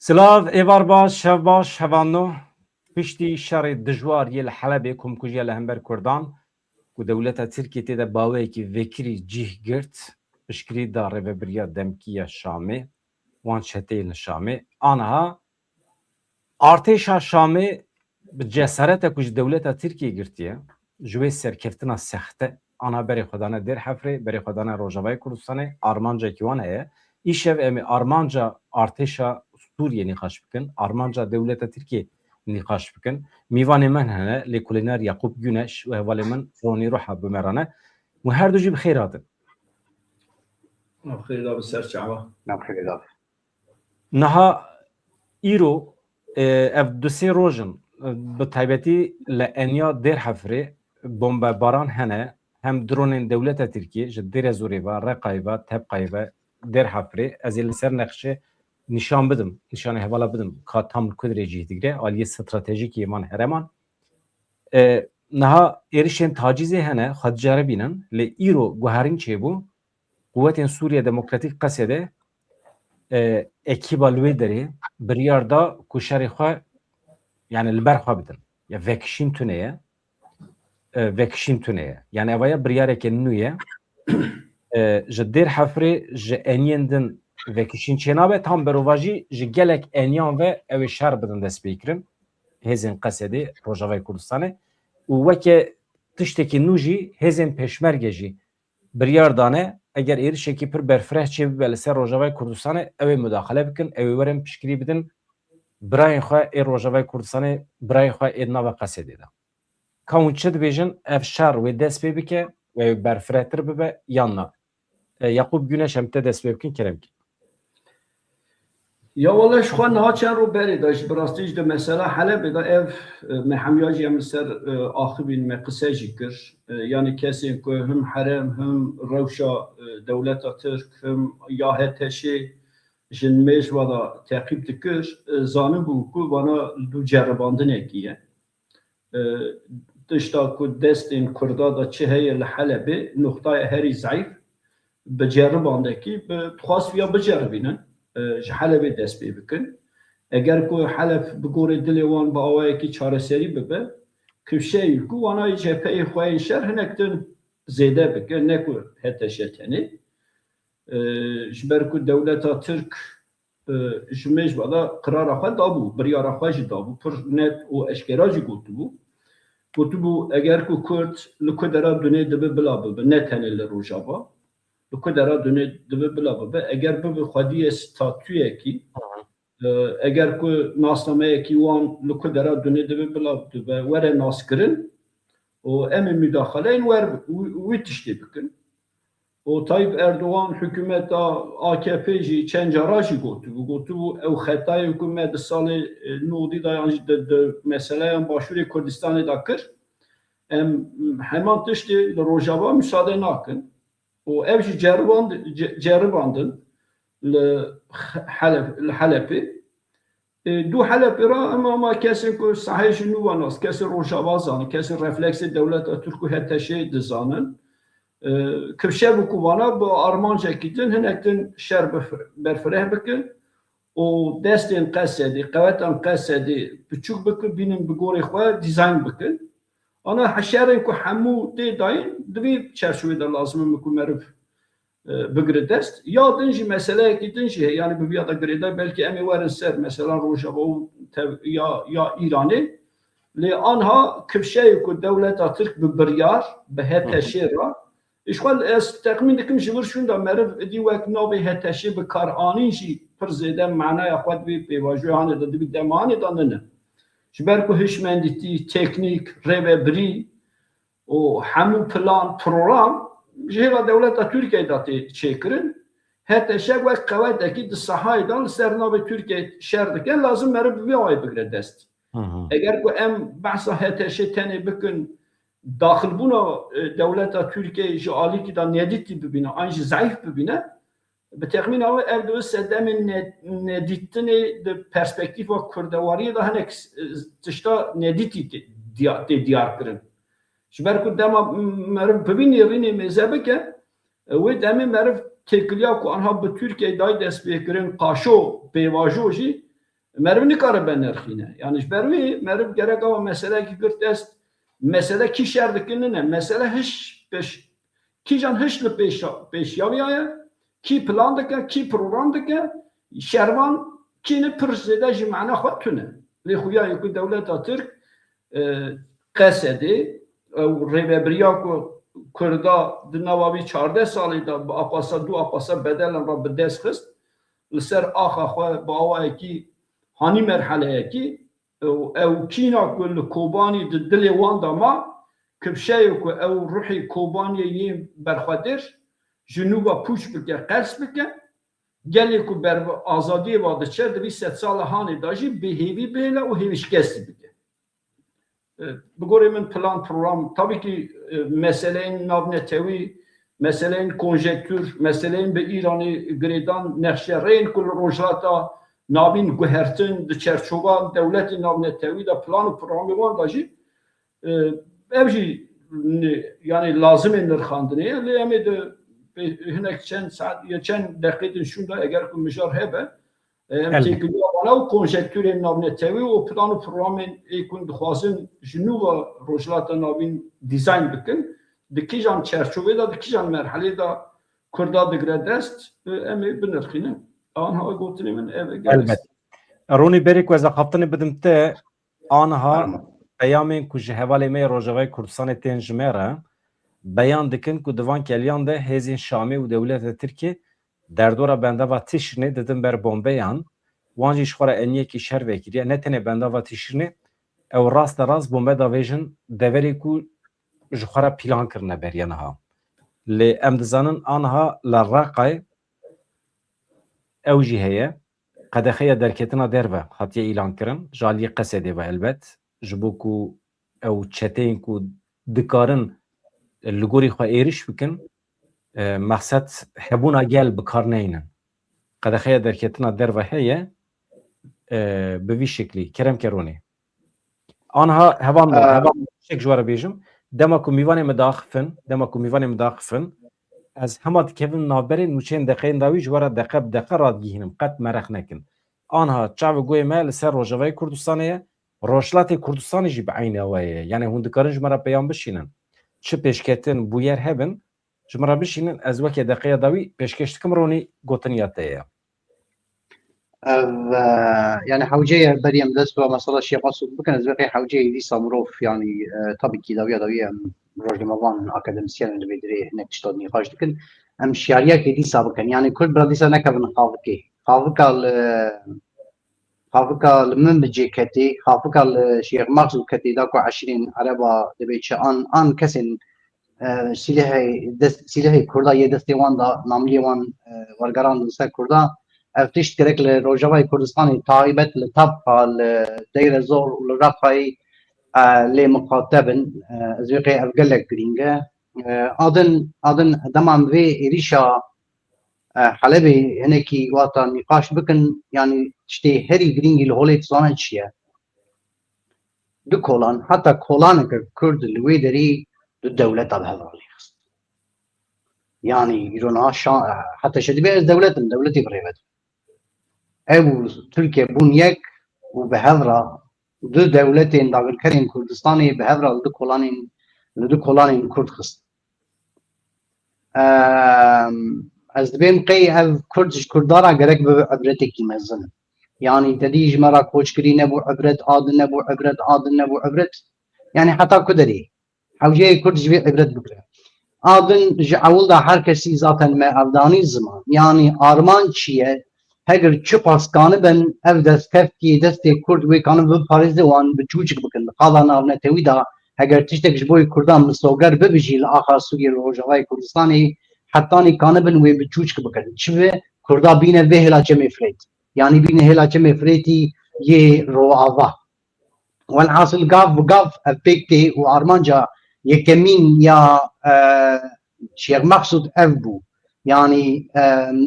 سلاف ایوار باش شب باش شبانو پشتی شر دجوار یه لحلبه کمکوژی لهمبر کردان و دولت ترکیه تیده باوی که وکری جیه گرت بشکری داره و بریا دمکیه شامه وان شتیل شامه آنها ارتش شامه به جسارت کج دولت ترکیه گرتیه جوی سرکفتنا سخته آنها بری خدانه در حفره بری خدانه روجاوی کردستانه آرمانجا کیوانه ایشو امی آرمانجا ارتشا سوریه نقاش بکن آرمانجا دولت ترکیه نقاش بکن میوان من هنه لکولینار یعقوب گونش و حوالی من رونی روحا بمرانه و هر دو جی بخیر آدم بخیر دار سر چعبا بخیر دار نها ایرو اف دو سی روژن به تایبەتی لە ئەنیا دێر حەفرێ بۆمبەباران هەنە هەم درۆنên دەولەتە تورکیە ji dêrê zorêva Reqayê Tebqayê ve dêr hefrê ez ê li ser nexşê nîşan bidim nîşanê hevala bidim ka tam kudrê cih digre aliyê stratejîkî man hereman niha êrişên tacîzê hene xwe diceribînin lê îro guherîn çêbû Quwetên Sûriya Demokratîk Qesedê ekîba li wê derê biryar da ku şerê xwe yani li ber xwe bidin ya vekişîn tuneye vekişîn tuneye yani evaya biryareke nû ye ji dêr hefrê ji eniyên din vekişîn çênabe tam berovajî ji gelek eniyan ve ew ê şer bidin destpêkirin hêzên Qesedê Rojavayê Kurdistanê û weke tiştekî nû jî hêzên pêşmerge jî biryar dane eger êrişekî pir berfireh çê bibe li ser Rojavayê Kurdistanê ew ê müdaxele bikin ew ê werin piştgirî bidin birayên xwe ê Rojavayê Kurdistanê birayê xwe ê nava Qesedê de ka hûn çi dibêjin ev şer wê dest pê bike ve berfirehtir bibe yan na Yaqûb Güneş em te dest pê bikin kerem ki Ya vallahi şu an ha çen ro beri da ji brastiş de mesela Halep'e da ev me hemyacı em ser axibin me qise jî kir yani kesên ku him herem him rewşa dewleta Tirk him ya HTŞ jin mêjva da teqîb dikir zanibû ku vana du ceribandinekî ye tişta ku destên Kurda da çi heye li Halep'e noktaya herî zayıf bi ceribandekî bi dixwast biceribînin ji Helepê dest pê bikin. Eger ku Helep bi gorê dilê wan bi awayekî çareserî bibe, kevşeyî ku wana cepheyê xwe yên şer hinek din zêde bike, ne ku HTŞ tenê. Ji ber ku dewleta Tirk ji mêjva da qirara xwe dabû, biryara xwe jî dabû, pir net û eşkera jî gotibû. Gotibû eger ku Kurd li ku dera dunê dibe bila bibe, ne tenê li Rojava. Li ku dera dunê dibe bila bibe, eger bibe xwediyê statûyekî, eger ku nasnameyekî wan li ku dera dunê dibe bila bibe, were naskirin û em ê müdaxeleyên wî tiştê bikin. û Tayyip Erdoğan hikûmeta AKP jî çend cara jî gotibû ew xetayê ku me di salê nûdî da yan jî di meseleyan Başûrê Kurdistanê da kir, em heman tiştê li Rojava müsaade nakin. û ev jî ceribandin li Helepê. Du Helepê ra ama kesên ku sahê jî nû ve nas, kesên Rojava zanin, kesên refleksê dewleta Tirk û HTŞ dizanin. Kevşev ku vana bi armancekî din hinek din şer berfireh bikin û destên Qesedê, qewetan Qesedê biçûk bikin, bînin bi gorê xwe dîzayn bikin. Ana heşerên ku hemû tê dayîn di vî çerçevê de lazim e ku meriv bigire dest. Ya din jî meseleyekî din jî heye, yani bi vîya da girêda belkî em ê werin ser mesela Rojava û ya Îranê. Lê anha kevşeyê ku dewleta Tirk bi biryar bi HTŞ ra îşxwe ez texmîn dikim ji vir şûn da meriv idî wek navê HTŞ bi kar anîn jî pir zêde manaya xwe divê pêvajoyanê da divê demanê da nine. Ji ber ku hişmendîtî, teknîk, rêvebirî û hemû plan, program ji hêla dewleta Tirkiyeyê da tê çêkirin. HTŞ wek qewetekî di sahayê da li ser navê Tirkiyeyê şer dikin, lazim meriv bi vê awayê bigire dest. Eger ku em behsa HTŞ tenê bikin daxilbûna dewleta Tirkiyeyê ji alîkî da nedîtî bibîne, an jî zayıf bibîne, bi texmîna wê ev di sedemên nedîtinê di perspektîfa kurdewariyê da hinek tişta nedîtî tê diyar kirin. Ji ber ku dema meriv bibînê rînê mêze bike, wê demê meriv têkiliya ku anha bi Tirkiyeyê dayê dest pêkirin qaşo, pêvajo jî مرو نکاره به نرخینه یعنی بروی مرو gerek ama mesele ki gürt est mesele ki şerdikini ne mesele hiç peş ki can hiçli peş yaviye ki plan dike ki program dike şervan ki ne pırsede jimana xwatune li xuya yekû devleta Türk qesedi rêvebriya ku Kurda di nava vî 14 salî da bi apasa du apasa bedelan ra bi dest xist li ser axa xwe bi awayekî hanî merheleyekî ew kîna ku li Kobanî di dilê wan da ma kipşeyê ku ew ruhê Kobaniyê yên berxwedir ji nû ve pûç bike qers bike gelê ku ber azadiyê ve diçe di vî sed sala hanê da jî bêhêvî bêle û hêvîşkestî bike. Bigorê min plan program tabii ki meseleyên navnetewî, meseleyên konjektür, meseleyên bi İranê girêdan nexşereyên ku li rojhilata navîn guhertin di çerçova dewletê navnetewî de plan û programê wan da jî ev jî yani lazim ê nirxandinê lê em ê de hinek çend saet ya çend deqîqê din şûn da eger ku mijar hebe em têkiliya wana û konjektûrên navnetewî û plan û programên ê ku dixwazin ji nû ve rojhilata navîn dîzayn bikin di kîjan çerçovê da di kîjan merhelê da Kurda digire dest em ê binirxînin. Anha gotinê min ev elbet. Ronî berê ku ez xaftinê bidim te anha peyamên ku ji hevalê me Rojavayê Kurdistanê tên ji me re beyan dikin ku di van keliyan de hêzên Şamê û dewleta Tirkiye derdora bendava tişrînê didin ber bombeyan wan jî ji xwe re eniyekî şer vekiriye ne tenê bendava tişrînê ew rast rast bombe davêjin deverê ku ji xwe re pîlan kirine beriya niha lê em dizanin anha li Raqayê ew jî heye qedexeya derketina derve hatiye îlan kirin ji aliyê Qesedê ve elbet ji bo ku ew çeteyên ku dikarin li gorî xwe êriş bikin maqsed hebûna gel bi kar neynin qedexeya derketina derve heye bi vî şeklî kerem keronê anha hevan şek ji we re bêjim dema ku mîvanê me daxifin ez hema dikevin navberên nûçeyên deqeyên dawî ji we re deqe bi deqe radgîhînim qet merex nekin anha çavê goyê me li ser Rojavayê Kurdistanê ye Rojhilatê Kurdistanê jî bi eynê we ye yani hûn dikarin ji me re peyan bişînin çi pêşketin bûyer hebin ji me re bişînin ez wekê deqeya dawî pêşkeş dikim Ronî gotiniya te ye يعني حوجية بريم دستوا مثلا شيء قصد بكن زبقي حوجية دي صامروف يعني طبي كي داوية رجل مضان أكاديميسيان اللي بيدري هناك تشتغل نقاش لكن أم شياريا كي دي سابقا يعني كل براديسا نكبن خافكا لمن بجي كتي خافكا الشيخ مقصود كتي داكو 20 عربة دبيتش آن كسن سيلهي كردا يدستي وان دا ناملي وان ورقران دستا كردا افتش ترك لروجاوي كردستاني تايبت لطب الدير زور ولرقاي لمقاتبن زوقي افقلك جرينجا اذن دمان في ريشا حلبي هناكي واتا نقاش بكن يعني تشتي هري جرينجي الهولي تصانن شيا دو كولان حتى كولان كرد الويدري الدولة بهذا يعني يرونا حتى شدبي دولتي بريبت او تركيا بونيك وبهذرة دو دولتين داخل كريم كردستاني بهذرة لدو كولانين كرد خست از دبين قي اف كردارا قرق بعبرتك يمزن يعني تديج مرا كوشكري نبو عبرت عادل نبو عبرت يعني حتى كدري حوجي كردش بي عبرت بكره آدن جعول دا هر کسی ذاتاً ما افدانی زمان يعني آرمان چیه هگر چه پاسکانه بن اف دستکفتی دست کرد وی کانه به پاریزه وان به چوچک بکن قالا ناونه توی دا هگر تشتک جبوی کردان مسوگر ببجی لآخر سوری روجاوی کردستانی حتانی کانه بن وی به چوچک بکن چوه کردا بینه به هلا چه مفرید يعني بینه هلا چه مفریدی یه رو آوا والحاصل قاف افکتی و آرمان جا يكمين يا شيخ مقصود أبو يعني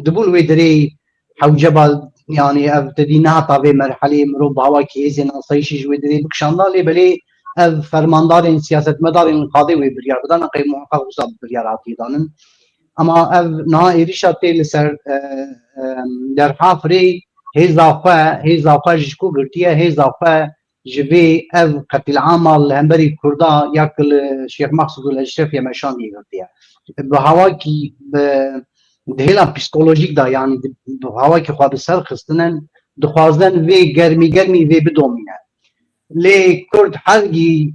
دبول ويدري حو جبل يعني ابتدينا طبي مرحلة مربع وكيزين صيشي ويدري بكشان الله لي فرماندار سياسة مدار القاضي وبريار بدنا قيم محافظة بريارات اما نا إيريشاتي لسر در حافري هێزا خوا ji ku girtiye hêza xwe ji vê ev qetilama li hemberî Kurda ya ki li Şêx Mexsûd û Eşrefê Meşaniyê girtiye bi hawakî di hêla psikolojîk da yanî bi hawakî xwe bi ser xistinin dixwazin vê germî vê bidomîne lê Kurd hergî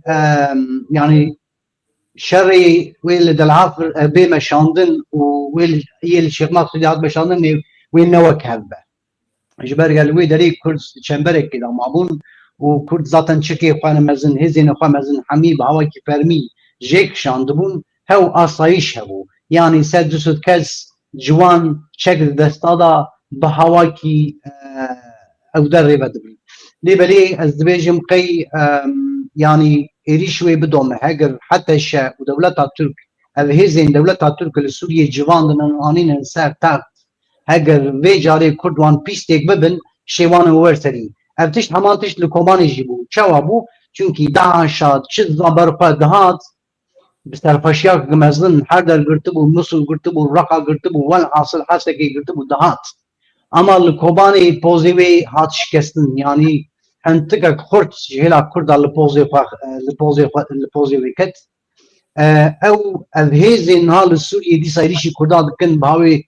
yanî şerê wê li delhafir bê meşandin û yê li Şêx Mexsûdê hat meşandin wê newek hev be ji ber gel wê derê Kurd çemberekê da mabûn û Kurd zaten çikê xwe mezin hêzên xwe mezin hemî bi hawakî fermî jê kişandibûn hew asayîş hebû yanî sed du sed kes ciwan çek di desta da bi hawakî ew derê vedibin lêbelê ez dibêjim qey yanî êrîş wê bidome heger Heteşe û dewleta Türk ev hêzên dewleta Türk li Sûriyê civan dinin anînin ser text heger vê carê Kurd wan pîstêk bibin şêwanên werserî ev tişt heman tişt li Kobanê jî bû çawa bû çünkî Daişa çi zaber xwe dihat bi serpeşiyak mezin her der girtibû Musul girtibû Raqqa girtibû welhasil hesekê girtibû dihat ama li Kobanê pozê wê hat şikestin yanî hintikek xurt ji hêla Kurda li pozê wê ket ev hêzên niha li Sûriyê dîsa êrişî Kurda dikin bi hawê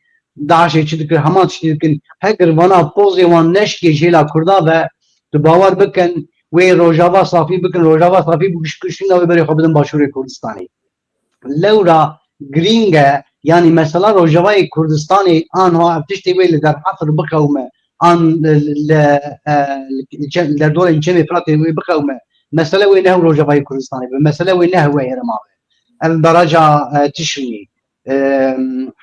Daişê çi dikir heman tiştî dikin heger vana pozê wan neşkê ji hêla Kurda ve tu bawer bikin wê rojava safî bikin rojava safî bû kişîna wê berê xwe bidin Başûrê Kurdistanê lewra girîng e yanî mesela rojavayê Kurdistanê anha ev tiştê wê li derhefir biqewme an li derdorên çemê Firatê wê biqewme mesele wê nehew rojavayê Kurdistanê be mesele wê nehew Herêma be ev beraca Tişrînê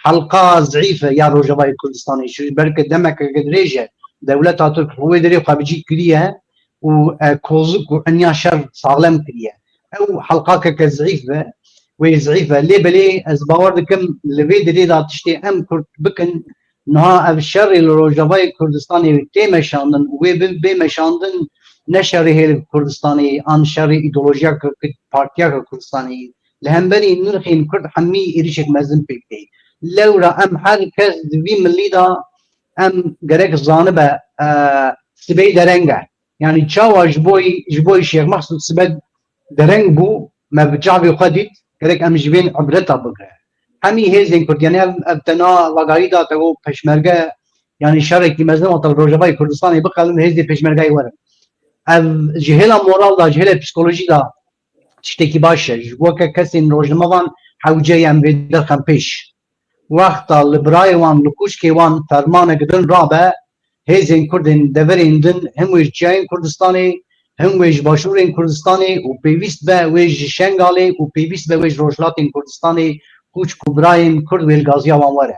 helqa zîfe ya rojavayê Kurdistanê belki demekeke dirêj e dewleta Türk wê derê xwe bicî kiriye û kozik û enya şer salem kiriye ew helqakeke zîf be wê zîf e lêbelê ez bawer dikim li vê derê da tiştê em Kurd bikin niha ev şerê li rojavayê Kurdistanê tê meşandin û wê bê meşandin ne şerê hêlî Kurdistanê an şerê îdeolojiyek partiyeka Kurdistanê li hemberî nirxên Kurd hemî êrişek mezin pêk tê lewra em her kes di vî millî da em gerek zanibe sibey dereng e yanî çawa ji bo Şêx Mexsûd sibê dereng bû me bi çavê xwe dît gerek em ji vên ibreta bigre hemî hêzên Kurd yanî ev tena vegarî da te got peşmerge yanî şerekî mezin ata rojavayê Kurdistanê biqelin hêzê peşmergeyê werin ev ji hêla moral da ji hêla psikolojî da tiştekî baş e ji bo kesên rojname wan hewce em vê derxin pêş wexta li birayê wan li kuşkê wan fermanek din rabe hêzên Kurdên deverên din him wê ji çiyayên Kurdistanê him wê ji Başûrên Kurdistanê û pêwîst be wê ji Şengalê û pêwîst be wê ji Rojhilatên Kurdistanê kûç û birayên Kurd wê li gaziya wan were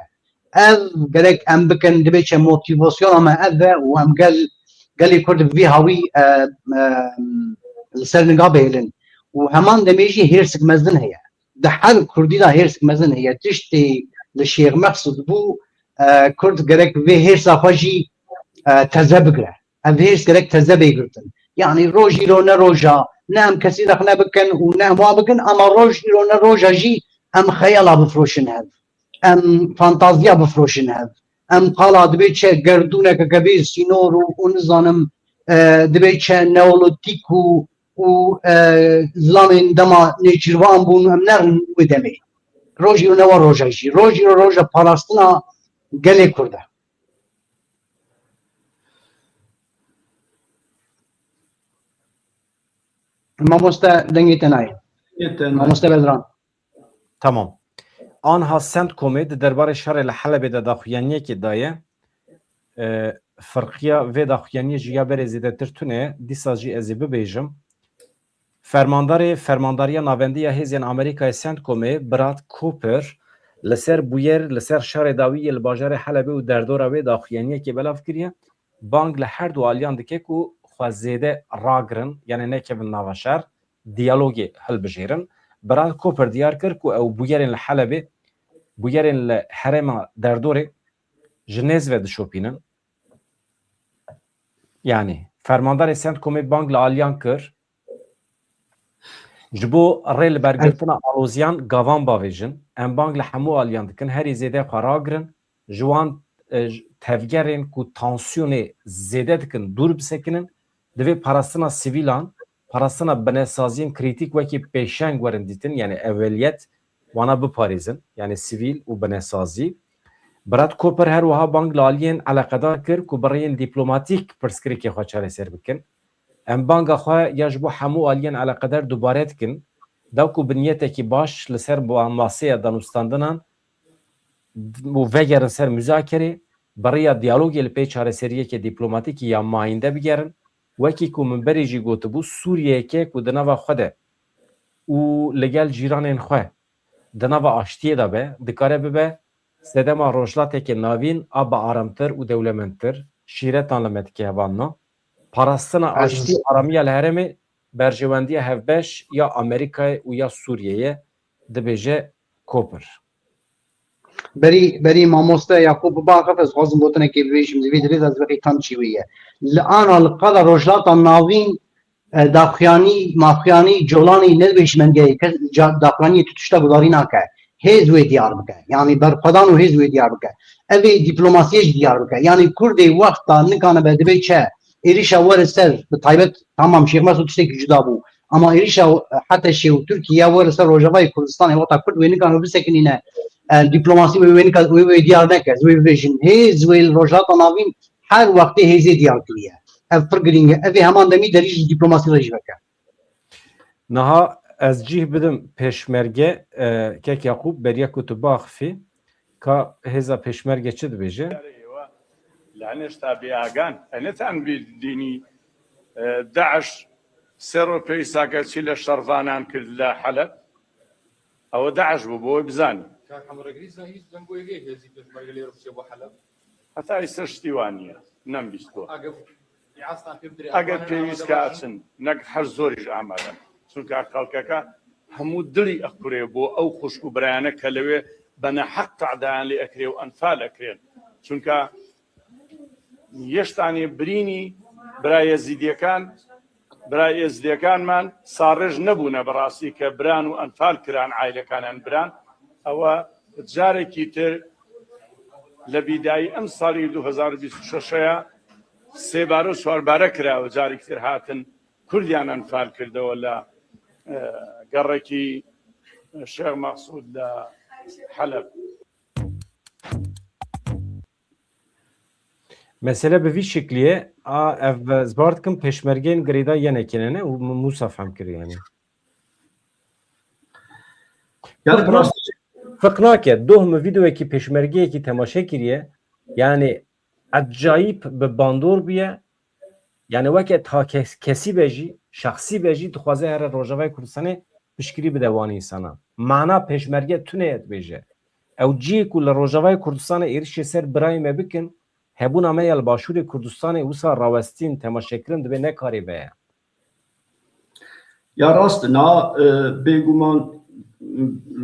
ev gerek em bikin dibe çi motivasyona me ev ve û em gelê Kurd vî hawî li ser niga bêlin û heman demê jî hêrsik mezin heye di her Kurdî da hêrsik mezin heye tiştê li Şêx Mexsûd bû Kurd gerek vê hêrsa xwe jî teze bigire ev hêrs gerek teze bê girtin yanî roj îro ne roja ne em kesî rexne bikin û ne wa bikin ama roj îro ne roja jî em xeyala bifroşin hev em fantaziya bifroşin hev em qala dibe çe gerdûnekeke bê sînor û nizanim dibe çe neolîtik û zilamên dema nêçîrvan bûn em nerin wê demê roj îro ne wa roja jî roj îro roja parastina gelê Kurd e mamoste dengê te nayê mamoste Bedran Tamam. Anha Centcomê di derbarê şerê li Helebê de daxuyaniyekê daye firqiya vê daxuyaniyê ji ya berê zêdetir tune dîsa jî ez ê bibêjim fermandariya navendiya hêzên Amerîkayê Centcomê Brad Cooper li ser bûyer li ser şerê dawiyê li bajarê Helebê û derdora wê daxuyaniyekê belav kiriye bang li her du aliyan dike ku xwe zêde ragirin yani nekevin nava şer diyalogê hilbijêrin Brad Cooper diyar kir ku ew bûyerên li Helebê bûyerên li herêma derdorê ji nêz ve dişopînin yani fermandarê Centcomê bang li aliyan kir ji bo rê li bergirtina aloziyan gavan bavêjin em bang li hemû aliyan dikin herî zêde xwe ragirin ji wan tevgerên ku tansiyonê zêde dikin dûr bisekinin divê parastina sivîlan parastina binesaziyên krîtîk wekî pêşeng werin dîtin yani evveliyet wana biparêzin yani sivîl û binesazî. Brad Cooper her wiha bang li aliyên eleqedar kir ku bireyên dîplomatîk pirsgirêkê xwe çareser bikin. Em banga xwe ya ji bo hemû aliyên eleqedar dubare dikin da ku bi niyetekî baş li ser masaya danûstandinan û vegerin ser müzakerê beriya diyalogê li pê çareseriyekê dîplomatîkî ya mayînde bigerin wekî ku min berê jî gotibû Sûriyeyeke ku di nava xwe de û li gel cîranên xwe di nava aştiyê de be dikare bibe sedema rojhilateke navîn a bi aramtir û dewlemendtir şîretan li me dike hevanna parastina aştî aramiya li herêmê berjewendiya hevbeş ya Amerîkayê û ya Sûriyeyê dibêje Cooper. بري ماموستا يعقوب باخف از خازم بوتنا كي بيش مزيد ريد از بقي تنشيويه الان القدر رجلات الناوين داخياني مافياني جولاني نبيش من جاي داخلاني تتشتا بدارينا كا هيز وي ديار بك يعني برقدان وهيز وي ديار بك ابي دبلوماسيش ديار بك يعني كردي وقت نكان بدبي تشا إيريشا ورسر بطيبت تمام شيخ مسعود تشتكي جدابو اما إيريشا حتى شيء تركيا ورسر روجافاي كردستان وقت كرد وين كانوا بسكنينه دیپلماسی وی نکرد وی دیار نکرد وی ویژن هیز وی روجات ناوین هر وقتی هیزی دیار کلیه اف فرگرینگ اوی همان دمی دریج دیپلماسی رجی بکه نها از جیه بدم پشمرگه که یعقوب بریا کتب آخفی که هزا پشمرگه چه دبیجه؟ لعنش تابع آگان انتان بدینی داعش سر پیسا کسی لشرفانان کرد لحلب او داعش بو بزانی حتى يستشتيوانية نم بيستو أجد بيويس كاتسن نقد حرزوريج عملا سنك أخلقك همو دلي أكري بو أو خشكو بريانا كلوي بنا حق تعدان لأكري وأنفال أكرين سنك يشتاني بريني براي يزيدي كان من صارج نبونا براسي كبران وأنفال كران عائلة كان بران أو تجاري كيتر لبداية أم صاري 2026 سيبارو سوار باركرا وجاري كتير هاتن كرديان أنفال كرده ولا قركي الشيخ مقصود لحلب. Mesele bi vî şekliye ev zbartkim peşmergên girêda yenekene û Musaf hem kiriye yani. Yani Fıknake dohmu videoyekî peşmergeyekî temaşe kiriye yani acayip bi bandor biye yani weke ta kesî bejî şahsî bejî dixwaze here Rojavayê Kurdistanê piştgirî bide wanî însanan. Mana peşmerge tune et bêje. Ew ciyê ku li Rojavayê Kurdistanê êrişê ser birayê me bikin hebûna me ya li Başûrê Kurdistanê wisa rawestîn temaşekirin dibe nekarî be. Ya rast na bêguman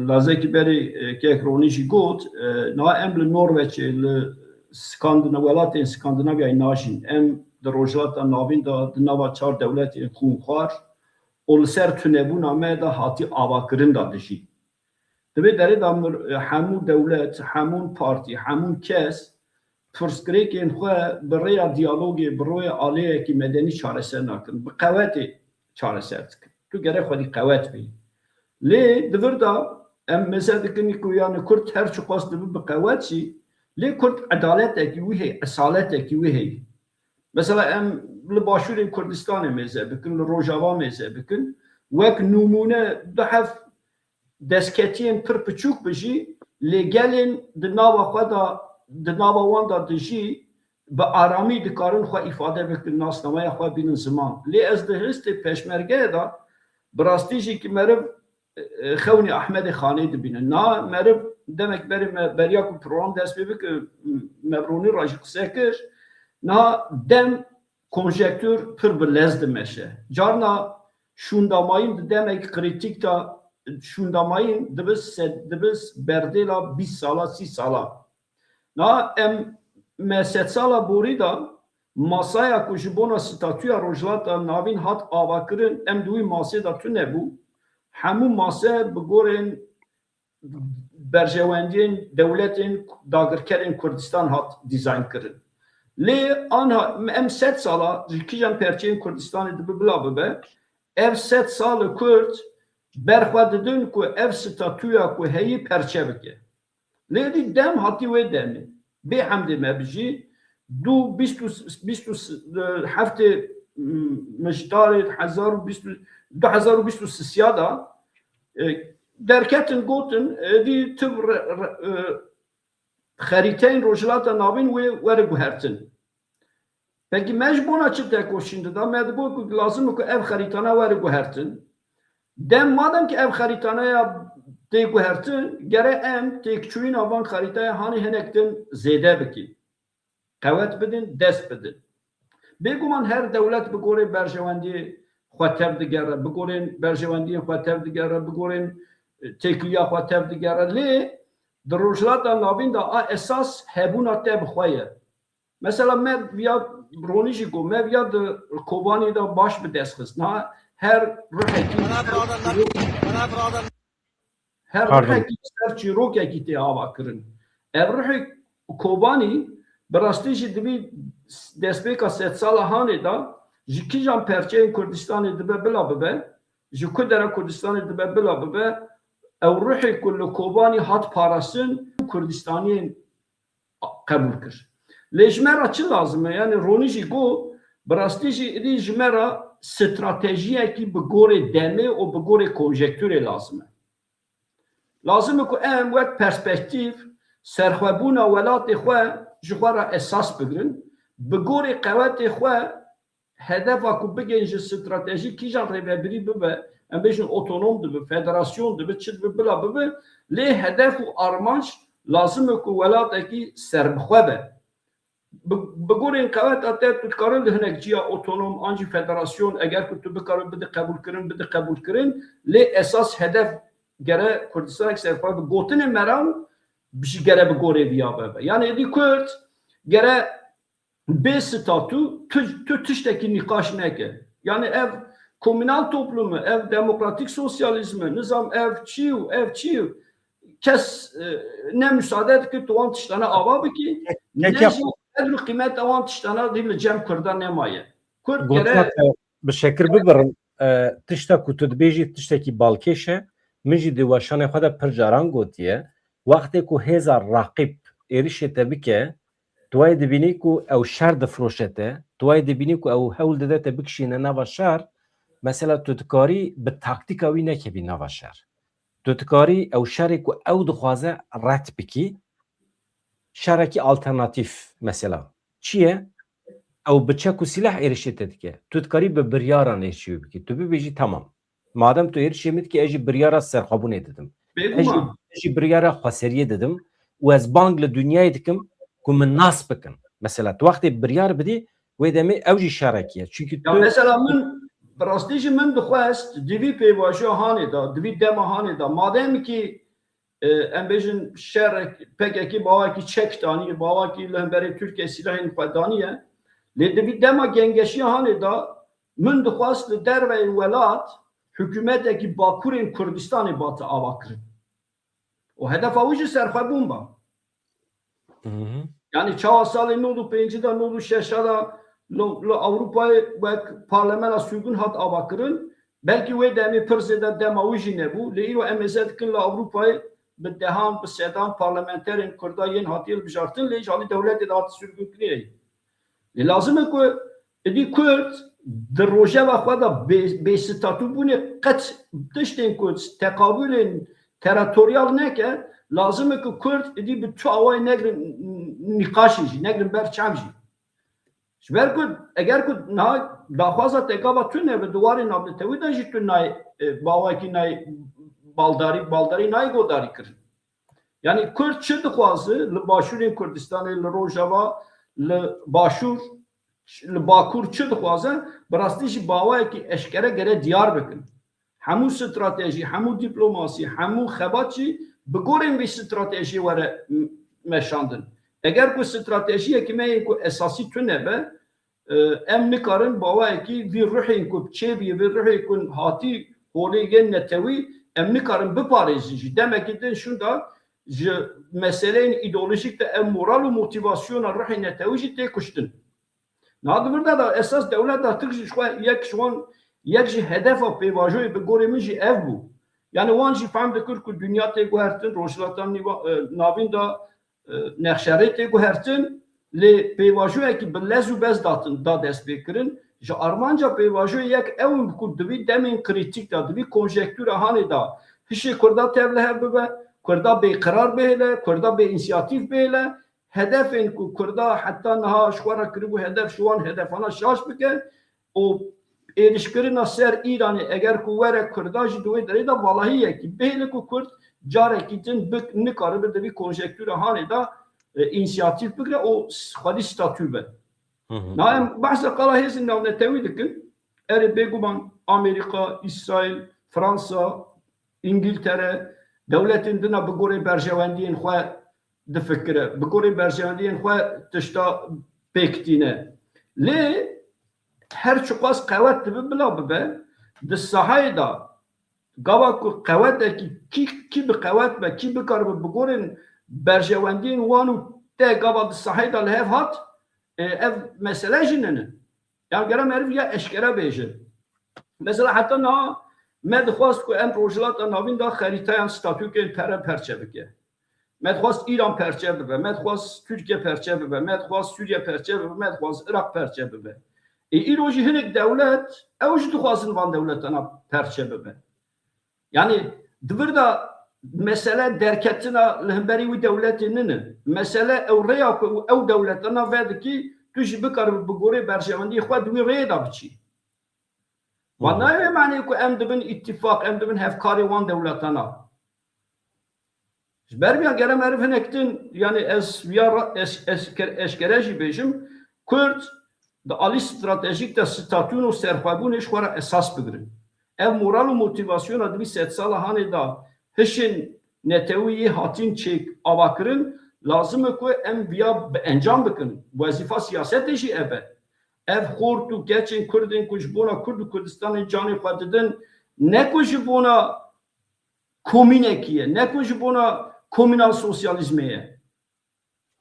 lazekî berê kekronî jî got na em li Norveçê li welatên Skandinavyayê najîn em di rojhilata navîn da di nava çar dewletên xûnxwar û li ser tunebûna me da hatî avakirin da dijî. Divê derê da hemû dewlet, hemû partî, hemû kes pirsgirêkên xwe bi rêya diyalogê bi rêya aliyekî medenî çareser nakin. Bi qewetê çareser dikin. Tu gerek xwedî qewet bî. Lê divir da em mesele dikin ku yani Kurd her çi xwast dibe bi qewet jî lê Kurd edaletekî wî heye, esaletekî wî heye. Mesela em li Başûrê Kurdistanê mêze bikin, li Rojava mêze bikin, wek numune dihef destketiyên pir piçûk bijî lê gelên di nava xwe da di nava wan da dijî bi aramî dikarin xwe îfade bikin, nasnameya xwe bînin ziman. Lê ez di histê peşmergeyê da bi rastî jî ki meriv xewnî Ahmedê Xanê dibînin. Na meriv demek berê beriya ku program dest pê bike Mevronî ra jî qise kir na dem konjektür pir bi lez dimeşe. Carna şûndamayîn di demek kritik da şûndamayîn dibis berdêla 20 sala 30 sala. Na em me 7 sala borî da masaya ku ji bona statûya rojhilata navîn hat avakirin em di wî masê da tune bû hemû mase bi gorên berjewendiyên devletên dagirkerên Kurdistan hat dizayn kirin. Lê anha em 100 sala ji kîjan perçeyên Kurdistanê dibe bila bibe, ev 100 salê Kurd berxwe didin ku ev statûya ku heyî perçe bike. Lê dî dem hatî wê demê. Bê hemdê me bijî du 27 mijdarê 2023 da derketin gotin dî tiv xeriteyên rojhilata navîn wê were guhertin. Peki me ji bona çi tekoşîn da me digot ku lazim ku ev xeritana were guhertin. Dem madem ki ev xeritanaya tê guhertin, gere em têkçûyîna van xeritaya hanî hinektin zêde bikîn. Qewet bidin, dest bidin. Bêguman her dewlet bi gorî berjewendiyê xwe tev digere, bi gorên berjewendiyên xwe tev digere, bi gorên têkiliya xwe tev digere. Lê di rojhilata navîn da a esas hebûna te bi xwe ye. Mesela me viya ronî jî got, me viya di Kobanî da baş bi dest xist. Her rihekî ser çîrokekî tê ava kirin. Ev rihek Kobanî bi rastî jî divî destpêka 100 sala hanê da ji kîjan perçeyên Kurdistanê dibe bila bibe, ji ku dere Kurdistanê dibe bila bibe, ew rihê ku li Kobanî hat parastin Kurdistaniyên qebûl kir. Lê ji me ra çi lazim e? Yani ronî jî got, bi rastî jî êdî ji me ra stratejiyekî bi gorê demê û bi gorê konjektûrê lazim e. Lazim e ku em wek perspektîv serxwebûna welatê xwe ji xwe ra esas bigirin, bi gorê qewetê xwe hedefa ku bigên ji stratejî kîjan rêvebirî bibe, em bêjin otonom dibe, federasyon dibe, çi dibe bila bibe, lê hedef û armanc lazim e ku welatekî serbixwe be. Bi gorên qeweta te tu dikarin li hinek ciya otonom an jî federasyon eger ku tu bikarin bide qebûl kirin, lê esas hedef gere Kurdistanek serxwe bi gotinê meran bijî gere bi gorê viya bebe. Yani êdî Kurd gere bê statû tu tiştekî nîqaş neke. Yani ev komünal toplumu, ev demokratik sosyalizmi, nizam ev çi kes ne müsaade dike tu wan tiştana ava bikî, ne jî edru qîmet wan tiştana dî li cem Kurda nemaye. Kurd gere bi şekir bibirin tişta ku tu dibêjî tiştekî balkêş e, min jî di weşanê xwe de pir caran gotiye, wextê ku hêza raqîb êrişê te bike, tu wayê dibînî ku ew şer difroşe te, tu wayê dibînî ku ew hewl dide te bikişîne nava şer, mesela tu dikarî bi taktîka wî nekevî nava şer. Tu dikarî ew şerê ku ew dixwaze ret bikî, şerekî alternatîf mesela. Çi ye? Ew bi çek û silah êrişê te dike. Tu dikarî bi biryaran êrişî bikî. Tu bibêjî tamam. Madem tu êrişê min dikî ez jî biryara serxwebûnê didim. Ez jî biryara xweseriyê didim û ez bang li dunyayê dikim ku min nas bikin. Mesela tu wextê biryar bidî wê demê ew jî şerekî ye. Çünkü ya mesela min bi rastî jî min dixwest divî pêvajoya hanê da, divî dema hanê da, madem ki em bêjin şerek pekekî bawekî çek danî, bawekî li hemberî Tirkiye silahên xwe danîye, lê divî dema gengeşiya hanê da min dixwest li derveyê welat hikûmetekî Bakurên Kurdistanê batı ava kirin. O hedefa wî jî serxwebûn ba. Yani çawa salê 95 da 96 da li Avrupayê wek parlamena sûgun hat ava kirin, belkî wê demê pir zêde dema wî jî nebû. Lê îro em êzê dikin li Avrupayê bi dehan bi sedan parlamenterên Kurda yên hatiye bijartin, lê jalî dewletê de hati sûrgûnkirî. Lê lazim e ku êdî Kurd di rojeva xwe da bêstatûbûnê qet tiştên ku teqabûlên teritoryal neke, lazim e ku Kurd êdî bi tu awayê negirin nîqaşê jî, negirin ber çev jî. Ji ber ku eger ku daxwaza tekaba tu ne bi duwarê navdetewî de jî tu nayê bawekî nayê baldarî nayê godarî kirin. Yani Kurd çi dixwaze li başûrên Kurdistanê, li Rojava, li Başûr, li Bakur çi dixwaze, bi rastî jî bawayekî eşkere gere diyar bikin. Hemû stratejî, hemû dîplomasî, hemû xebat jî bi gorên vê stratejî were meşandin. Eger ku stratejiyekî me yên ku esasî tu nebe, em nikarin bawayekî vî rihên ku çêbî vî rihê ku hatî holê yên netewî em nikarin biparêzin jî. Demekî din şunda ji meseleyên ideolojik de ev moral û motivasyona rihê netewî jî tê kuştin. Nadibirda da esas devlet da Tirk jî yek ji hedefa pêvajoyê bi gorê min jî ev bû. Yani wan jî fehm dikir ku dünya tê guhertin, rojhilata navîn da nexşerê tê guhertin, lê pêvajoyekî bi lez û bez da dest pê kirin, ji armanca pêvajoyê yek ew ku divî demên krîtîk da, divî konjektûra hanê da hişê Kurda tev li hev bibe, Kurda bêqerar bêle, Kurda bê inisiyatîv bêle, hedefên ku Kurda heta niha xwara kiribû hedef ji wan hedefana şaş bike û êrişkirina ser Îranê eger ku were Kurda ji wê derê da valahiyekî bêle ku Kurd carekî din nikaribe di vî konjektûra hanê da inisiyatîv bigire û xwedî statû be. Na em behsa qala hêzên navnetewî dikin, erê bêguman Amerîka, İsrail, Fransa, İngiltere, devletên dina bi gorê berjewendiyên xwe difikire, bi gorê berjewendiyên xwe tişta pêkitîne. Lê her çiqas qewet dibe bila bibe, di sahayê da gava ku qewetekî kî bi qewet be, kî bikaribe bi gorên berjewendiyên wan û te gava di sahayê da li hev hat, ev mesele jî nene. Yani gerek meriv ya eşkere bêje. Mesela heta niha me dixwast ku em rojhilata navîn da xerîteyan statûkên pere perçe bike. Me dixwast İran perçe bibe, me dixwast Türkiye perçe bibe, me dixwast Sûriye perçe bibe, me dixwast Irak perçe bibe. Îro jî hinek dewlet, ew jî dixwazin van dewletana perçe bibe. Yani divir da mesele derketina li hemberî wî dewletê nene. Mesele ew rêya ku ew dewletana ve dikî tu jî bikaribî bi gorê berjewendiyê xwe di wî rêyê da biçî. Wan nayê manî ku em dibin îtîfaq, em dibin hevkarê wan dewletana. Ji ber vê gerek meriv hinek din, yani ez eşkere jî bêjim, Kurd di alî stratejîk de statûn û serxwebûnê ji xwe re esas bigirin. Ev moral û motivasyona di vî sed sala hanê da hişên netewî hatîn çêk avakirin, lazim e ku em viya bi encam bikin. Wezîfa siyasetê jî ev e. Ev xort û geçên Kurdên ku ji bona Kurd û Kurdistanê canê xwe didin, ne ku ji bona komînekî ye, ne ku ji bona komînal sosyalîzmê ye.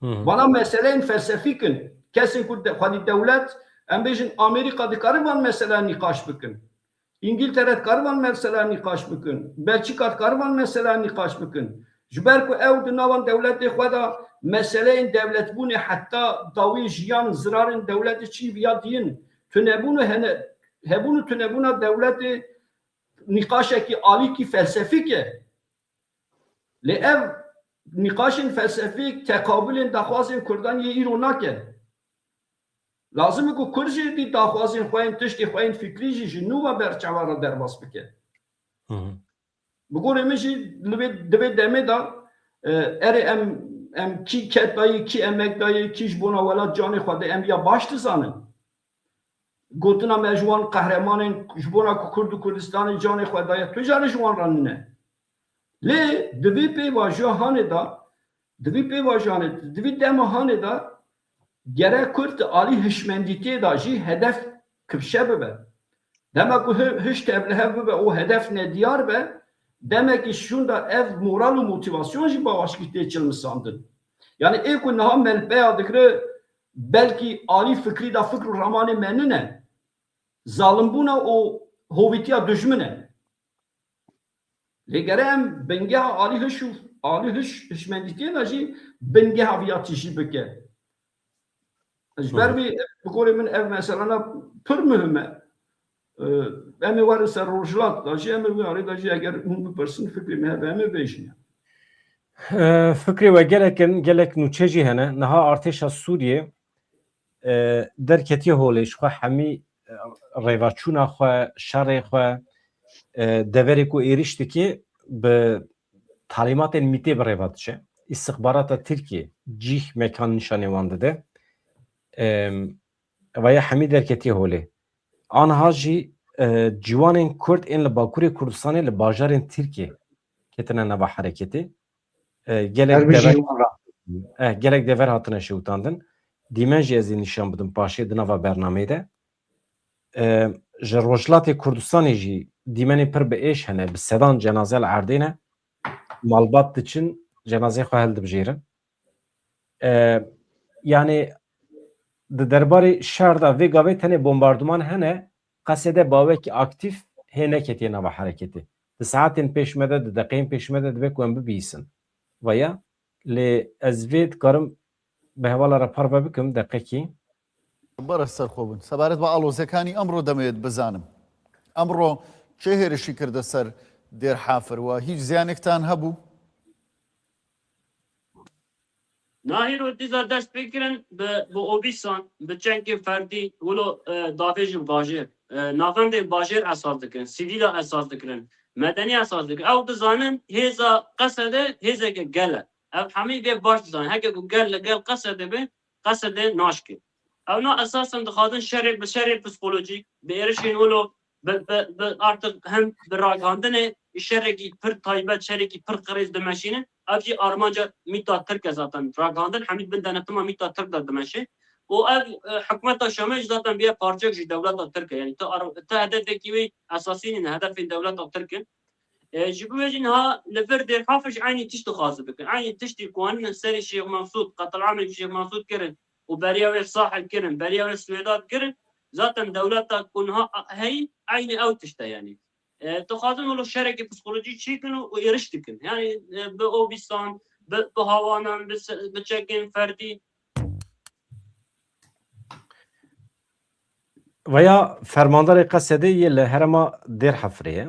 Bana meseleyên felsefîk in. Kesên ku xwedî dewlet, em bêjin Amerîka dikare van mesela nîqaş bikin. İngiltere dikare van mesela nîqaş bikin. Belçîka dikare van mesela nîqaş bikin. Ji ber ku ew di navan dewletê xwe da meseleyên devletbûnê heta dawî jiyan zirarên dewletê çi viya dîyin. Tunebûn hene hebûn û tunebûna dewletê nîqaşekî alîkî felsefîk e. Lê ev nîqaşên felsefîk tekabülên daxwazên Kurdan yê îro nake. Lazim e ku Kurd jî dî daxwazên xwe yên tiştê xwe yên fikrî jî ji nû ve berçavara derbas bike. Bi gorê min jî divê demê da erê em kî ket dayê, kî emek dayê, kî ji bona welat canê xwe de em ya baş dizanin. Gotina me ji wan qehremanên ji bona ku Kurd û Kurdistanê canê xwe daye, tu jare ji wan re nîne. Lê di vê pêvajoya hanê da, di vê pêvajoyanê, di vê dema hanê da gerek Kurd alî hişmendîtiyê da jî hedef kipşe bibe. Demek ku hiş tev li hev bibe û hedef nediyar be, demek ki şun da ev moral û motivasyon jî bawaşkî tê çilmisandin. Yani ê ku niha melpeya dikire belkî alî fikrî da fikr û ramanê me nine, zalimbûna û hovîtiya dijmin e. Lê gerek em bingeha alî hişmendîtiyê da jî bingeha viya tîjî bike. Ji ber vê bi gorê min ev meselana pir mühim e. Em ê werin ser rojhilat da jî em ê wê arê da jî eger hûn bipirsin fikrê me hebe em ê bêjin. Fikrê we gelek nûçe jî hene. Niha artêşa Sûriyê derketiye holê ji xwe hemî rêveçûna xwe, şerê xwe, deverê ku êriş dike bi talîmatên mîtê bi rêva diçe. İstixbarata Tirkiye cîh mekan nîşanê wan dide. Ve ya hemî derketiye holê. Aniha jî ciwanên Kurd ên li Bakurê Kurdistanê li bajarên Tirkiye ketine nava hereketê. Gelek dever hatine şewtandin. Dîmen jî ez ê nîşan bidim paşê di nava bernameyê de. Ji Rojhilatê Kurdistanê jî dîmenê pir bi êş hene, bi sedan cenaze li erdê ne malbat diçin cenazeyê xwe hildibijêrin. Yani di derbarê şer da vê gavê tenê bombardıman hene qesede bawekî aktif hê neketiye nava hereketê. Di saetên pêşme de di deqeyên pêşme de dibe ku em bibîsin. Vaya lê ez vê dikarim bi hevala re parve bikim deqekî. بەرە سەرخۆبوون سەبارەت بە ئاڵۆزەکانی ئەمڕۆ دەمەوێت بزانم ئەمڕۆ چه هێرشی کردە سەر دێر حافرەوە هیچ زیانێکتان هەبوو Nahîro dîza dest pêkirin bi obîsan bi çenkê ferdî wilo davêjin bajêr navendê bajêr esas dikirin sivîla esas dikirin medenî esas dikirin ew dizanin hêza qesede hêzeke gel e ev hemî vê baş dizanin heke ku gel li gel qesede be qesedê naşkê ew na esasen dixwazin şerê bi şerê psikolojîk bi êrişên wilo artık hem bi ragandinê şerekî pir taybet şerekî pir qirêz dimeşînin ev jî armanca mîta Tirk e zaten ragandin hemî bin denetima mîta Tirk da dimeşê û ev hikûmeta Şamê jî zaten biye parçek jî dewleta Tirk e yani te hedefekî wê esasî nîne hedefên dewleta Tirk in ji bo wê jî niha li vir Dêrxafê jî aynî tişt dixwaze bikin aynî tiştî ku hînin serê Şêx Mesûd qetil'amê Şêx Mesûd kirin û beriya wê Sahel kirin beriya wê Swêdad kirin zaten dewleta ku niha heyî aynî ew tişt e yani dixwazin wilo şerekê psikolojîk çêkin û êriş dikin yani bi obîstan bi hawanan bi çekên ferdî Veya fermandarê qesedê yê li herema Dêrhefrê ye.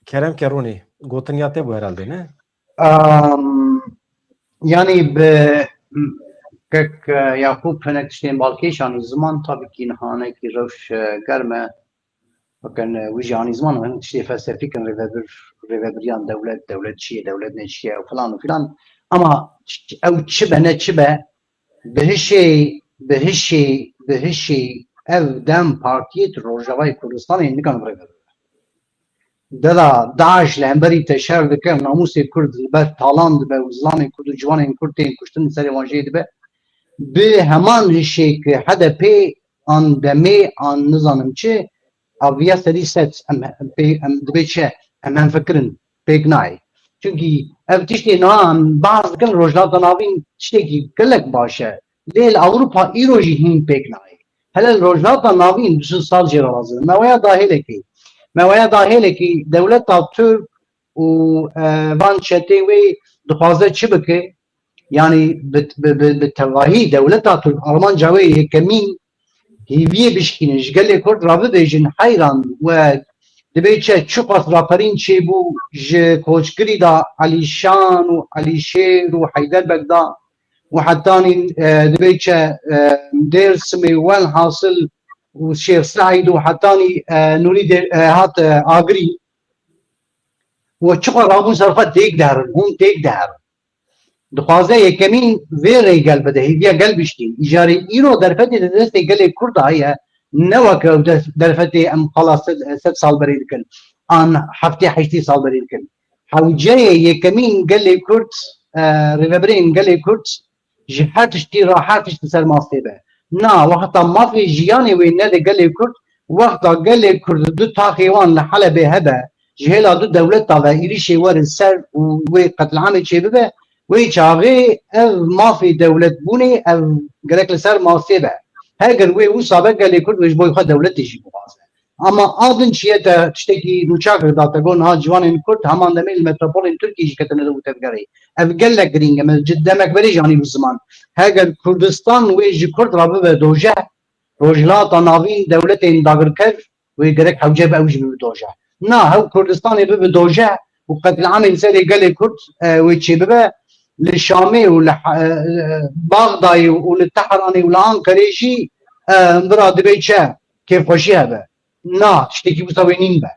Kerem Keronî gotiniya te bû herhalde ne? Yani kek Yakup hinek tiştên balkêşanî ziman tabii ki nihanekî rewş germe bakın wî anî ziman hinek tiştê felsefîk in rêvebiriyan dewlet çi ye dewlet ne çi ye filan û filan ama ew çi be ne çi be bi hişê ev dem partiyê Rojavayê Kurdistanê nikan rêvebir Deda Daeş li hemberî te şer dike namûsê Kurd li ber talan dibe û zilanên Kurd û ciwanên Kurd tên kuştin serê wan jê dibe bi heman hişê ki HDP an demê an nizanim çi aviya serî set em dibe çi em hemfikirin pêk nayê çünkü ev tiştê niha em behs dikin rojhilata navîn tiştekî gelek baş e lê li Ewropa îro jî hîn pêk nayê hele rojhilata navîn 200 sal jê re razin mewaya dahêlekê mewaya dahêlekî dewleta Türk û van çetê wê dixwaze çi bike yani bi tevahî dewleta Türk Almanca wê yekemîn hêviyê bişkînin ji gelê Kurd rabibêjin heyran we dibe çi qas raperîn çêbû ji koçgirî da Alîşan û Alîşêr û Heyderbeg da û hetanî dibe çi Dêrsimê wel hasil û Şêx Saîd û hetanî Nûrî hat Agrî we çi qas rabûn ser xwe têk deherin hûn têk deherin dixwaze yekemîn vê rê gel bide hêviya gel biştîn îjarê îro derfetê di destê gelê Kurd da heye ne weke ew derfetê em qala sed sal berê dikin an heftê heştê sal berê dikin hewceyê yekemîn gelê Kurd rêveberên gelê Kurd ji her tiştî ra her tiştî ser mastê be na wexta mafê jiyanê wê nede gelê Kurd wexta gelê Kurd du taxê wan li Helebê hebe ji hêla du dewleta ve êrişê werin ser û wê qetilhamê çê bibe wê çaxê ev mafê dewlet bûnê ev gerek li ser masê be heger wê wisa be gelê Kurd wê ji bo xwe dewletê jî bixwaze ama adin çiye te tiştekî nûçakir da te got niha ciwanên Kurd heman demê li metropolên Tirkiyê jî ketine li tevgerê ev gelek girîng em ji demek berê jî anî bi ziman heger Kurdistan wê ji Kurd ra bibe doje rojhilata navîn dewletên dagirker wê gerek hewce be ew jî bibe doje na hew Kurdistanê bibe doje û qetilhamên serê gelê Kurd wê çê bibe li Şamê û li Baxdayê û li Tehranê û li Ankarê jî bira dibe çi kêfxweşî hebe na tiştekî wisa wê nîn be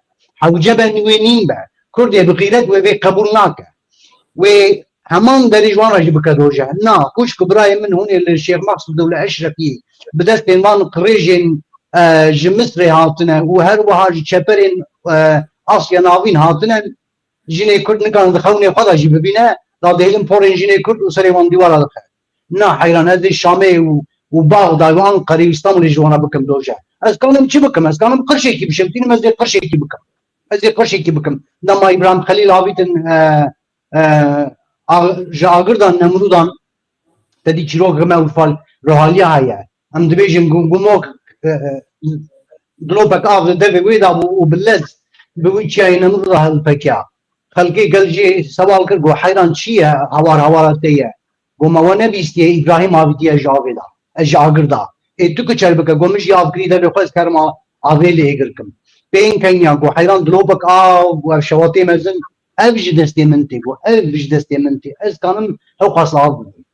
hewce be wê nîn be Kurdê bi xîret wê vê qebûl nake wê heman derê ji wan re jî bike doje na kuşk birayê min hûn ê li Şêx Mexsûd Dewle Eşrefî bi destên wan qirêjên ji Misrê hatine û her wiha ji çeperên Asya navîn hatine jinê Kurd nikan di xewnê xwe da jî bibîne da dihêlin porên jinê Kurd û serê wan dîwara dixe na heyran ez ê Şamê û Baxday û Ankarê û Stenbolê ji wan re bikim doje ez kanim çi bikim ez kanim qirşekî bişemtînim ez ê qirşekî bikim ez ê qirşekî bikim dema İbrahim Xelîl avîtin ji agirdan Nemrûdan tedî çîrok me û fal rohaliya heye em dibêjin gumok dilopek av devê wê da bû û bilez bi wî çiyayê Nemrûda hilpekiya xelkê gel jê sewal kir got heyran çi ye hewara te ye got me we nebîstiye İbrahim avîtiye ji avê da ez ji agir da ê tu kiçer bike got min jî avkirî devê xwe ez kerima avê lê girkim peyên kenya got heyran dilopek av got ev şewatê mezin ev ji destê min tê got ev ji destê min tê ez kanim hew xwesla av bikim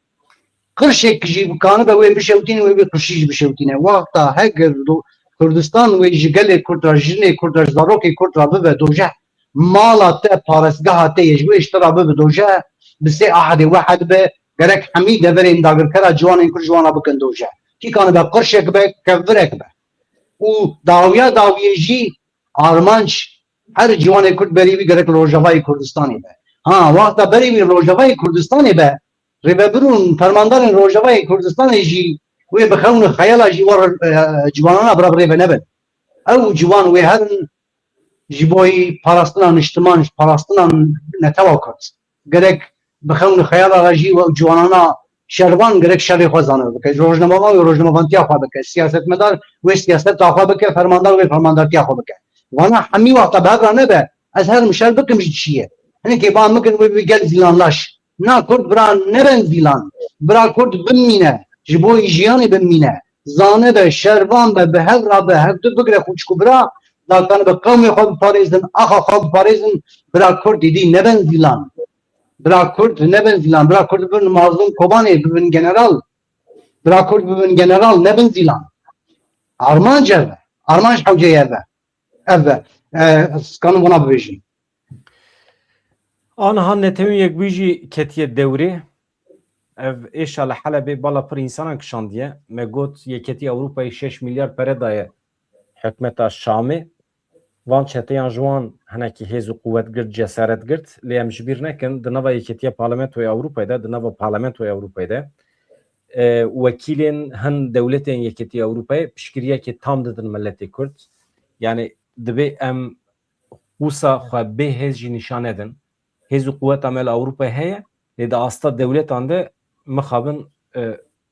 qirşek jî bikanibe wê bişewtîne wê wê qirşî jî bişewtîne wexta heger Kurdistan wê ji gelê Kurd re jinê Kurd re ji zarokê Kurd re bibe dojeh mala te parestgeha te ye ji wê ji te re bibe dojeh bi sê ahedê wehed be gerek hemî deverên dagirkera ciwanên Kurd ji wan re bikin dojeh tîkanibe qirşek be kevvirek be û dawiya dawiyê jî armanc her ciwanê Kurd berî wî gerek li Rojavayê Kurdistanê be ha wexta berî wî Rojavayê Kurdistanê be rêvebirûn fermandarên Rojavayê Kurdistanê jî wê bixewin xeyala jî war ciwanana bira birêve nebin ew ciwan wê herin ji bo parastina niştiman parastina netewa Kurd gerek bixewin xeyala re jî ciwanana şervan gerek şerê xwe zanir bike rojnamava wê rojnamavantiya xwe bike siyasetmedar wê siyaseta xwe bike fermandar wê fermandartiya xwe bike wana hemî wexta bi hev re nebe ez herim şer bikim ji çi ye hinekê ba mikin wê gel zîlanlaş na Kurd bira nebin zîlan bira Kurd bimîne ji bo jiyanê bimîne zane be şervan be bi hev re be hev du bigire xûçkû bira datan bi qewmê xwe biparêzin axa xwe biparêzin bira Kurd êdî nebin zîlan bira Kurd nebin zîlan bira Kurd bibin mazlûm kobanê bibin general bira Kurd bibin general nebin zîlan armanc ev e armanc hewceyê ev e ev e ez kanim wana bibêjim Aniha Netewîyek wî jî ketiye dewrê ev êşa li Helebê bala pir însanan kişandiye me got yeketî Ewropayê 6 milyar pere daye hikûmeta Şamê van çeteyan ji wan hinekî hêz û quwet girt cesaret girt lê em ji bîr nekin di nava yeketiya Parlamentoya Ewropayê de di nava Parlamentoya Ewropayê de wekîlên hin dewletên yeketiya Ewropayê piştgiriyekê tam didin milletê Kurd yani divê em wisa xwe bê hêz jî nîşan nedin hêz û quweta me li Ewropayê heye lê di asta dewletan de mixabin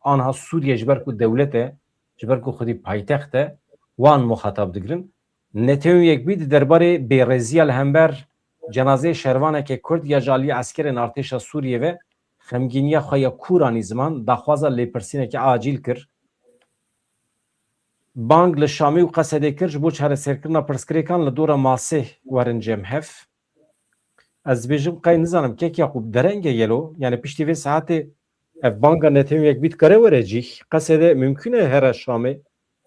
aniha Sûriye ji ber ku dewlet e ji ber ku xwedî paytext e wan muxatab digirin Netewîyek wî di derbarê bêrêziya li hember cenazeyê şervanekê Kurd ya ji aliyê eskerên artêşa Sûriye ve xemgîniya xwe ya kûranî ziman daxwaza lêpirsînekê acîl kir bang li Şamê û Qesedê kir ji bo çareserkirina pirsgirêkan li dora masê werin cemhev ez dibêjim qey nizanim kek Yaqûb derenge gelo yani piştî vê saetê ev banga Netewîyek bî dikare were cî Qesedê mümkün e here Şamê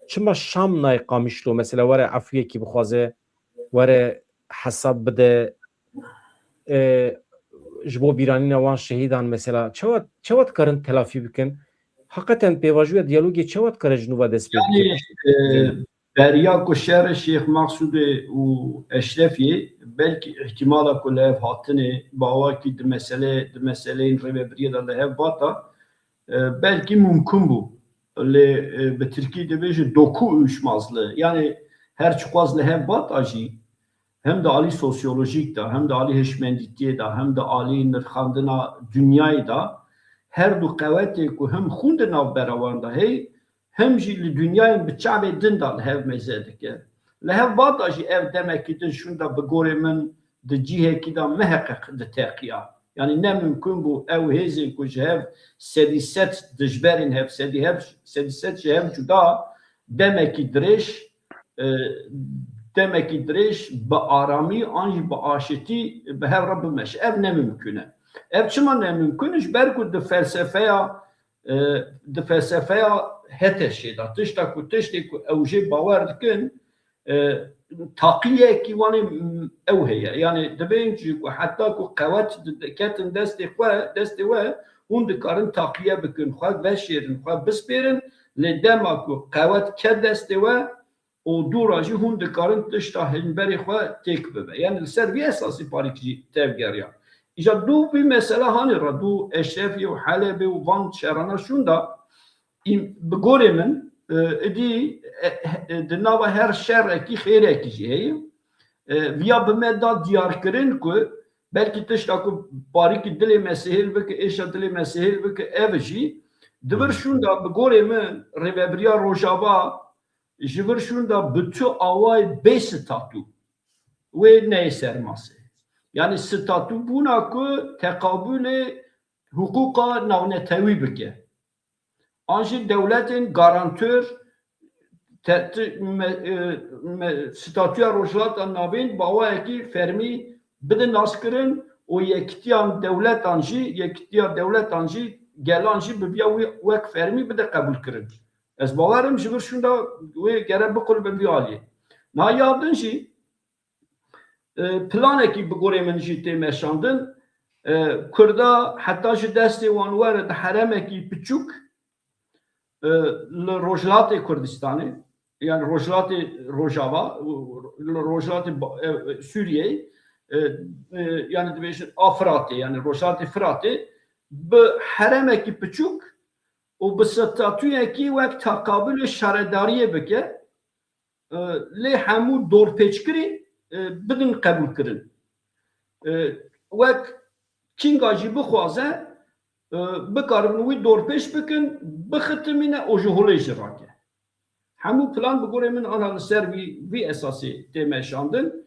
çima Şam nayê qamişlo mesela were efûyekî bixwaze were hesab bide ji bo bîranîna wan şehîdan mesela çawa dikarin telafî bikin heqeten pêvajoya diyalogê çawa dikare ji nû ve dest pê bike Beriya ku şer Şeyh Maksudê û Eşrefiyê belkî ihtimala ku li hev hatinê bawakî di meseleyên rêvebiriyê de li hev bata belkî mumkin bû lê bi Tirkî dibêje dokû uyuşmazlığı yani her çi xwaz li hev bata jî hem de alî sosyolojîk da hem de alî hişmendîtiyê da hem de alî nirxandina dünyayê da her du qewetê ku hem xûn di navbera wan de hey hem jî li dünyayên bi çavê din da li hev meze dike li hev vata jî ev demekî din şûn da bi gorê min di cîhekî da meheqeq di teqiya yani ne mümkün bû ew hêzên ku ji hev sedî sed dijberên hev sedî sed ji hev cuda demekî dirêj bi aramî an jî bi aşitî bi hev re bimeşe ev ne mümkün e ev çima ne mümkün ji ber ku di felsefeya heteşê da tişta ku tiştê ku ew jê bawer dikin taqiyekî wanê ew heye yani dibên jî ku heta ku qewet ketin destê we hûn dikarin taqiye bikin xwe veşêrin xwe bispêrin lê dema ku qewet ke destê we û dûra jî hûn dikarin tişta hinberê xwe têk bibe yani li ser vî esasî parîk jî tevgeriya îja dû vî mesela hanê re dû Eşrefiyê û Helebê û van şerana şûn da bi gorê min idî di nava her şerrekî xêrekî jî heye via bimeda diyar kirin ku belki tişta ku bariki dilê mesihil bike êşa dilê mesihil bike ev jî divir şunda bi gorê min rêveberiya Rojava ji vir şunda bi tu away bê statû wê neyê sermasê. Yani statû bûna ku teqabûlê huquqa navnetewî bike. An jî dewletên garantör statûya rojhilata navên bawayekî fermî bidin naskirin û yekitiyan dewletan jî yekitiya dewletan jî gelan jî bibiya wek fermî bide qebûl kirin. Ez bawerim ji vir şunda wê gere biqul bi aliyê. Naya din jî planekî bi gorê min jî tê meşandin Kurda heta ji destê wan were di heremekî piçûk li Rojhilatê Kurdistanê yani Rojhilatê Rojava Rojhilatê Sûriyeyê yani dibêjin a Firatê yani Rojhilatê Firatê bi heremekî piçûk û bi statûyekî wek teqabûlê şaredariyê bike lê hemû dorpêçkirî bidin qebûl kirin. Wek Çînga jî bixwaze bikarin wî dorpêç bikin bixitimîne û ji holê jî rake. Hemû plan bi gorê min ana li ser vî esasê tê meşandin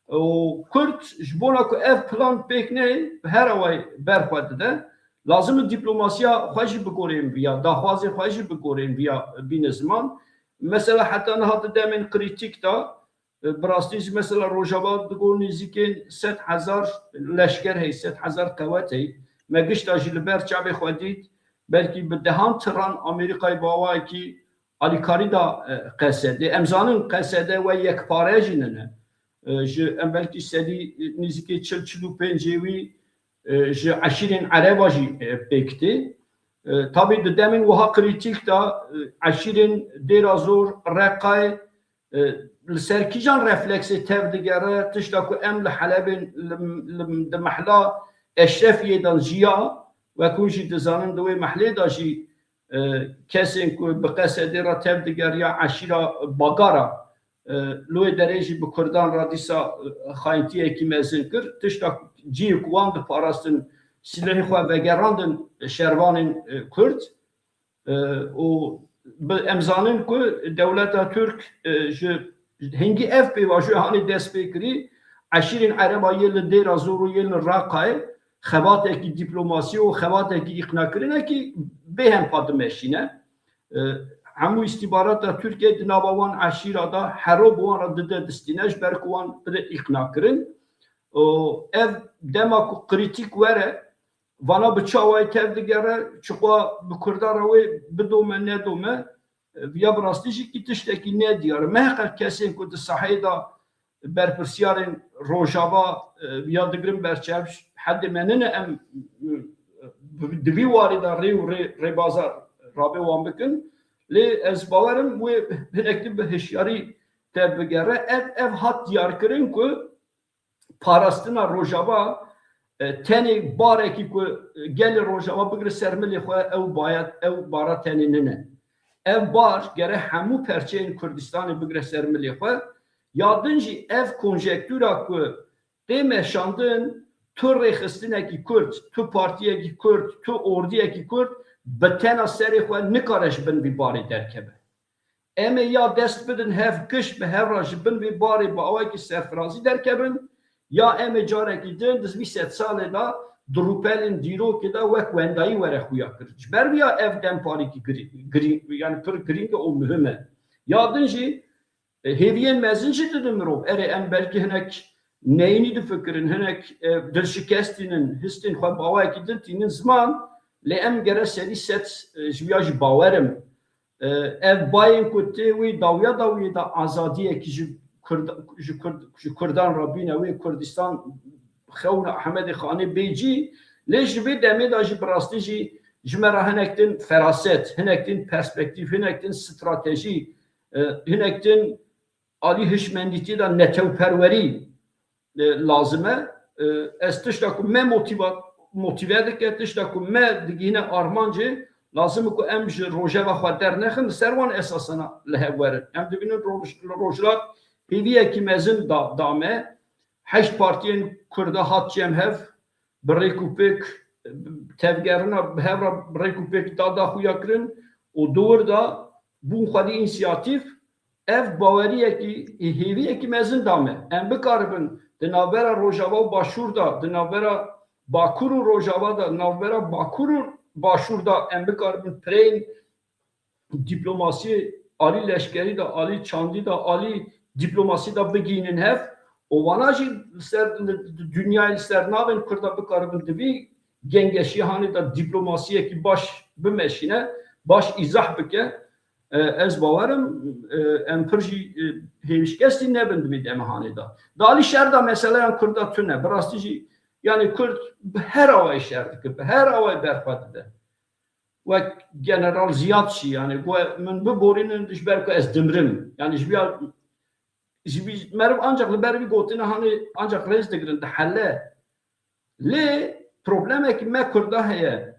û Kurd ji bona ku ev plan pêk neyê her away berxwe dide lazim dîplomasiya xwe jî bi gorên vîya daxwazê xwe jî bi gorên vîya bîne ziman. Mesela heta niha di demên krîtîk da bi rastî jî mesela Rojava digot nêzîkên 100,000 leşker hey 100,000 qewet hey me gişta jî li ber çavê xwe dît belkî bi dehan tiran Amerîkayê bawayekî alîkarî da qesedê em zanin qesede we yekpare jî nene ji em belkî sedî nêzîkî 40-45 wî ji eşîrên Ereba jî pêktê tabii di demên wiha krîtîk da eşîrên Dêra Zor Reqayê li ser kîjan refleksê tev digere tişta ku em li Helebên di mehla Eşrefiyê dan jiya wekû jî dizanin di wê mehlê da jî kesên ku bi qesedê ra tev digeriya eşîra bagara li wê derê jî bi Kurdan ra dîsa xayintiyekî mezin kir tişta ciyê ku wan diparastin silahê xwe vegerandin şervanên Kurd û em zanin ku dewleta Türk ji hingî ev pêvajoya hanê dest pê kirî eşîrên Ereba yê li Dêra Zor û yê li Raqayê xebatekî dîplomasî û xebatekî îqnakirinekî bêhempa dimeşîne. Hemû îstîbarata Tirkiye di nava wan eşîra da hero bi wan ra dide distîne ji ber ku wan bide îqnakirin. Ev dema ku krîtîk were vana bi çawayê tev digere çiqwa bi Kurdan re wê bidome nedome ya bi rastî jî tiştekî nediyar meheqer kesên ku di saheyê da berpirsiyarên Rojava ya digirin berçev hedê me nene em di vî warî da rê û rêbaza rabê wan bikin lê ez bawerim wê hinekî bi hişyarî tev bigere ev hat diyarkirin ku parastina Rojava tenê barekî ku gelê Rojava bigire ser milê xwe ew bara tenê nene. Ev bar gere hemû perçeyên Kurdistanê bigire ser milê xwe ya din jî ev konjektûra ku tê meşandin tu rêxistinekî Kurd, tu partiyekî Kurd, tu ordiyekî Kurd bi tena serê xwe nikare ji bin vî barê derkeve. Em ê ya dest bidin hev kiş bi hev ra ji bin vî barê bi awayekî serfirazî derkevin ya em ê carekî din di vî sed salê da di rûpelên dîrokê da wek wendayî were xuya kir. Ji ber vîya ev demparîkî yani pir giring û mühim e. Ya din jî hêviyên mezin jî didin mirov erê em belkî hinek neyînî difikirin hinek dilşikestînin histên xwe bawayekî din tînin ziman lê em gere serî set ji vîya jî bawerim ev bayên ku tê wî dawiya dawiyê da azadiyekî ji Kurdan ra bîne wê Kurdistan xewna Ehmedê Xanê bêjî lê ji vê demê da jî bi rastî jî ji me ra hinek din feraset hinek din perspektîv hinek din stratejî hinek din alî hişmendîtî da netewperwerî lazim e ez tişta ku me motive dike tişta ku me digîne armancê lazim ku em ji rojeva xwe dernexin li ser wan esasana li hev werin em dibînin rojhilat Hêviyekî mezin dame 8 partiyên Kurda hat cemhev bi rêkûpêk tevgerina hevra rêkûpêk da daxuya kirin û dowr da bûn xwedî însiyatif ev baweriyekî hêviyekî mezin dame. Em bikaribin di navbera Rojava û Başûr da di navbera Bakur û Rojava da navbera Bakur û Başûr da em bikaribin pireyên diplomasiyê alî leşkerî da alî çandî da alî diplomasî da bigînin hev û wana jî ser dünyayê ser navên Kurda bikaribin di vî gengeşîhanê da diplomasiyekî baş bimeşîne baş îzah bike ez bawerim em pir jî hêvîşkestî nebin di vî demehanê da. Di alî şer da meseleyan Kurda tune bi rastî jî yani Kurd bi her awayê şer dike bi her awayê berxwe dide. Wek General Ziyad şî yani min biborînin ji ber ku ez dimrim yani ji vî meriv ancak li ber vî gotina hani ancak rêz digirin di helle lê problemekî me Kurda heye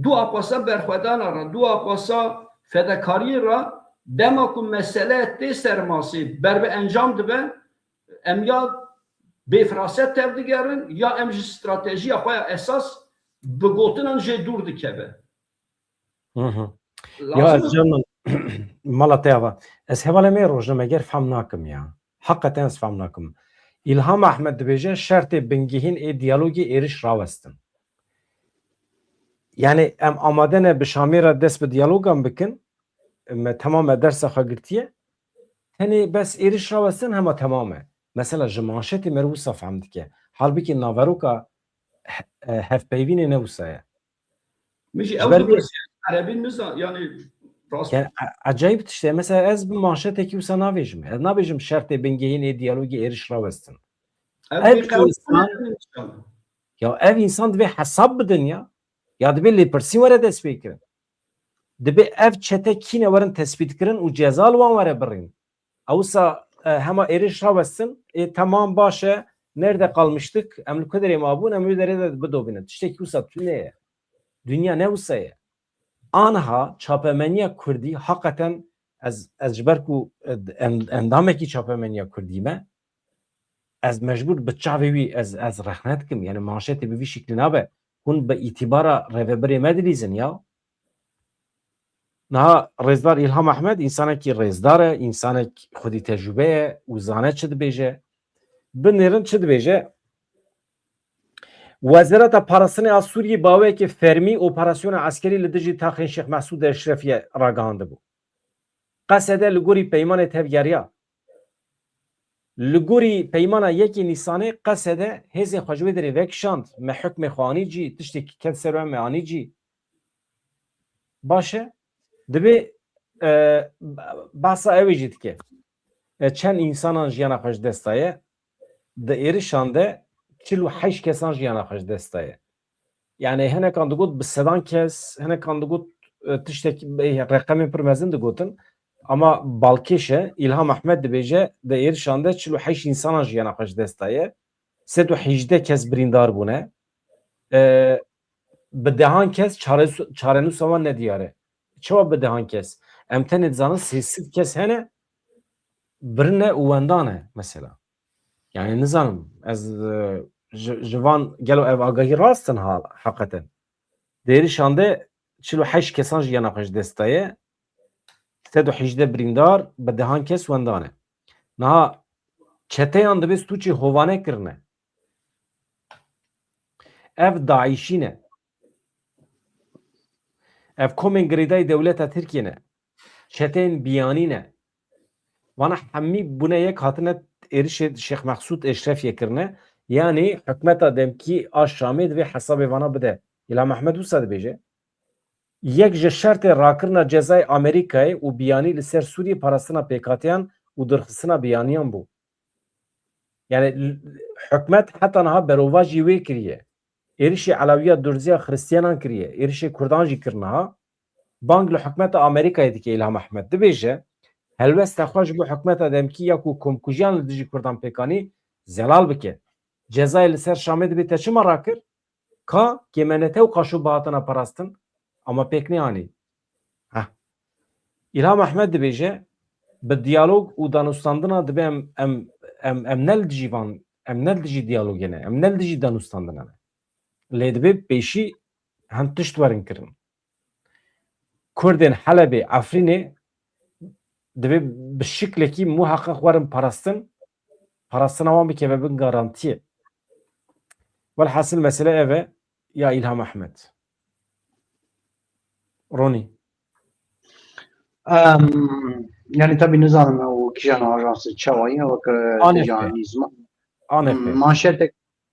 du apasa berxwedana ra du apasa fedakariyê ra dema ku mesele tê sermasê berbe encam dibe em ya bêfiraset tev digerin ya em ji stratejiya xwe ya esas bi gotinan jê dûr dikeve. Ya ez canım mala teva. Ez hevaleme rojnameger fam nakim ya. Hakikaten ez fam nakim. İlham Ahmed dibêje şertê bingehîn ê diyalogê êriş rawestin. Yani em amade ne bi Şamê dest bi diyalogan bikin me temame dersa xwe girtiye tenê bes êriş rawestin hema temame. Mesela ji manşetê me re wisa fehm dike. Halbuki naveroka hevpeyvînê ne wisa ye. Mişi Ji ew ber di vê Erebîn miza yani rast yani acayip tişte. Mesela ez bi manşetekî wisa navêjim. Ez nabêjim şertê bingehîn ê diyalogê êriş rawestin. ev insan ya ev insan dibe hesab bidin ya dibe lêpirsî were dest pê kirin. Dibe ev çete kîne werin tespît kirin û ceza li wan were birîn. Ewsa hema êriş rawestin tamam baş e nerede kalmıştık? Em li ku derê mabûn em wê derê de bidobînin. Tiştekî wisa tune ye. Dünya ne wisa ye? Anha çapemeniya Kurdî hakikaten ez ji ber ku endamekî çapemeniya Kurdî me ez mecbur bi çavê wî ez rexne dikim yani manşetê bi vî şeklî nabe hûn bi îtîbara rêveberê me dilîzin ya niha Rêzdar İlham Ahmed însanekî rêzdar e însanek xwedî tecrübe ye û zane çi dibêje binêrin çi dibêje Wezareta Parastinê a Sûriyê bawekî fermî operasyona eskerî li dijî taxên Şêx Mesûd Eşrefî ragihandibû. Qesede li gorî peymanê tevgeriya li gorî peymana 1 Nîsanê qesede hêzên xwe ji wê derê vekişand me hukmê xwe anî cî tiştekî ket ser we me anî cî baş e dibe behsa ew jî dike çend însanan jiyana xwe ji dest daye di êrişan de 48 kesan jiyana xwe ji dest daye. Yani hinekan digot bi sedan kes hinekan digot tiştekî reqemên pir mezin digotin ama balkêşe İlham Ahmed dibêje di êrişan de 48 însanan jiyana xwe ji dest daye 118 kes birîndar bûne bi dehan kes çarenûsa wan nediyare. Çawa bi dehan kes? Em tenê dizanin 300 kes hene birine û wendan e mesela. Yani nizanim ez ji van gelo ev agahî rastin hakikaten. Di êrişan de 48 kesan jiyana xwe ji dest daye 118 birîndar bi dehan kes wendan e. Niha çeteyan dibe stûçê hovane kirine. Ev Daişî ne. Ev komên girêdayî dewleta Tirkiye ne. Çeteyên biyanî ne. Wana hemî bûne yek hatine êrişê Şêx Mesûd Eşrefî kirine yani hikûmeta demkî a Şamê divê hesabê wana bide. İlham Ahmed wisa dibêje yek ji şertê rakirina cezayê Amerîkayê û biyanî li ser Sûriyê parastina pêkatiyan û dirxistina biyaniyan bû. Yani hikûmet heta niha berova jî wê kiriye. Êrişê Elewiya Durziya Xristiyanan kiriye. Êrişê Kurdan jî kir niha. Bang li hikûmeta Amerîkayê dike İlham Ahmed dibêje helwesta xwe ji bo hikûmeta demkî ya ku komkujiyan li dijî Kurdan pêkanî zelal bike. Cezayê li ser Şamê dibê te çima rakir? Ka kêmenete û qaşû bihatina parastin ama pêk neanî. İlham Ahmed dibêje bi diyalog û danûstandina dibe em nel dijî van em nel dijî diyalogê ne em nel dijî danûstandina ne lê dibe pêşî hem tişt werin kirin Kurdên Helebê Efrînê dibe bi şiklekî muheqeq werin parastina wan bikeve bin garantiyê welhasıl mesele ev e ya İlham Ahmed Ronî يعني تبي نظام وكيان اجانس تشاوي وك Anê جانيزم anê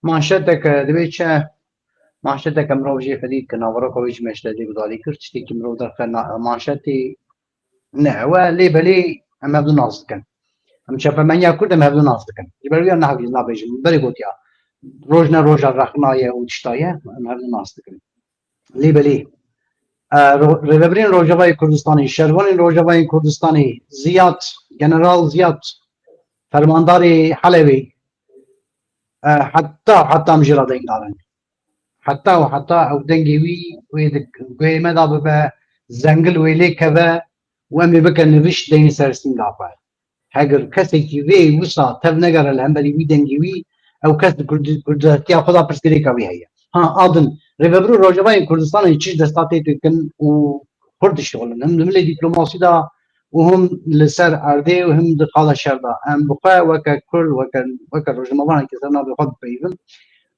مانشتك دبيتش مانشتك امرو جي فديد كنا ويج مشتدي بدالي كرتشتي كمرو دخل مانشتي نعوا لي بلي ام بدو ناس كان ام شاف من ياكل ام بدو ناس كان يبلغ انا حق لا بيج بري قوتيا روجنا رخنايه وتشتايه ام بدو ناس كان لي بلي رهبرین روجاوای کردستانی شروان روجاوای کردستانی زیاد جنرال زیاد فرماندار حلبی حتی مجرا دینارن حتی او دنگوی ویدک گوی مدا به زنگل ویلی که و امی بکن نوشت دین سرستین دافع هگر کسی که وی وسا تف نگر الهمبری وی دنگوی او کس کردستیا خدا پرسکری که وی هیا ها آدن رهبرو روجاوای کردستان چیز دستاتی کن و کرد شغلن هم دملی دیپلماسی دا و هم لسر ارده و هم دقال شردا هم بخواه وکا کرد وکا روجنموان که سرنا به خود بیون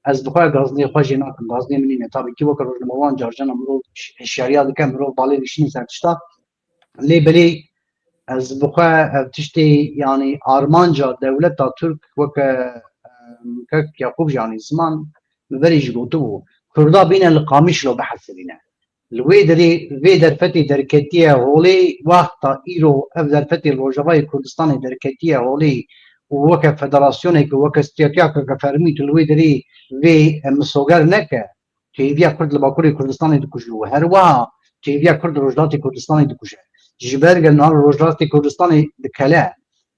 از بخواه گازنی خواه ناکن گازنی منی نتابی که وکا روجنموان جارجان امرو شریعه دکه امرو بالی بشینی سرتشتا لی بلی از بخواه تشتی یعنی آرمانجا دولتا ترک وکا یعقوب جانی زمان ببریش گوتو کردا بین القامیش رو بحث بینه الوی درفتی درکتیه هولی وقتا ایرو اف درفتی روجاوای کردستان درکتیه هولی وکه فدراسیونه که وکه استیاتیا که فرمیت الوی دری وی مسوگر نکه تیویا کرد لباکوری کردستان دکوشو هر وها تیویا کرد روجداتی کردستان دکوشه جبرگ نار روجداتی کردستان دکله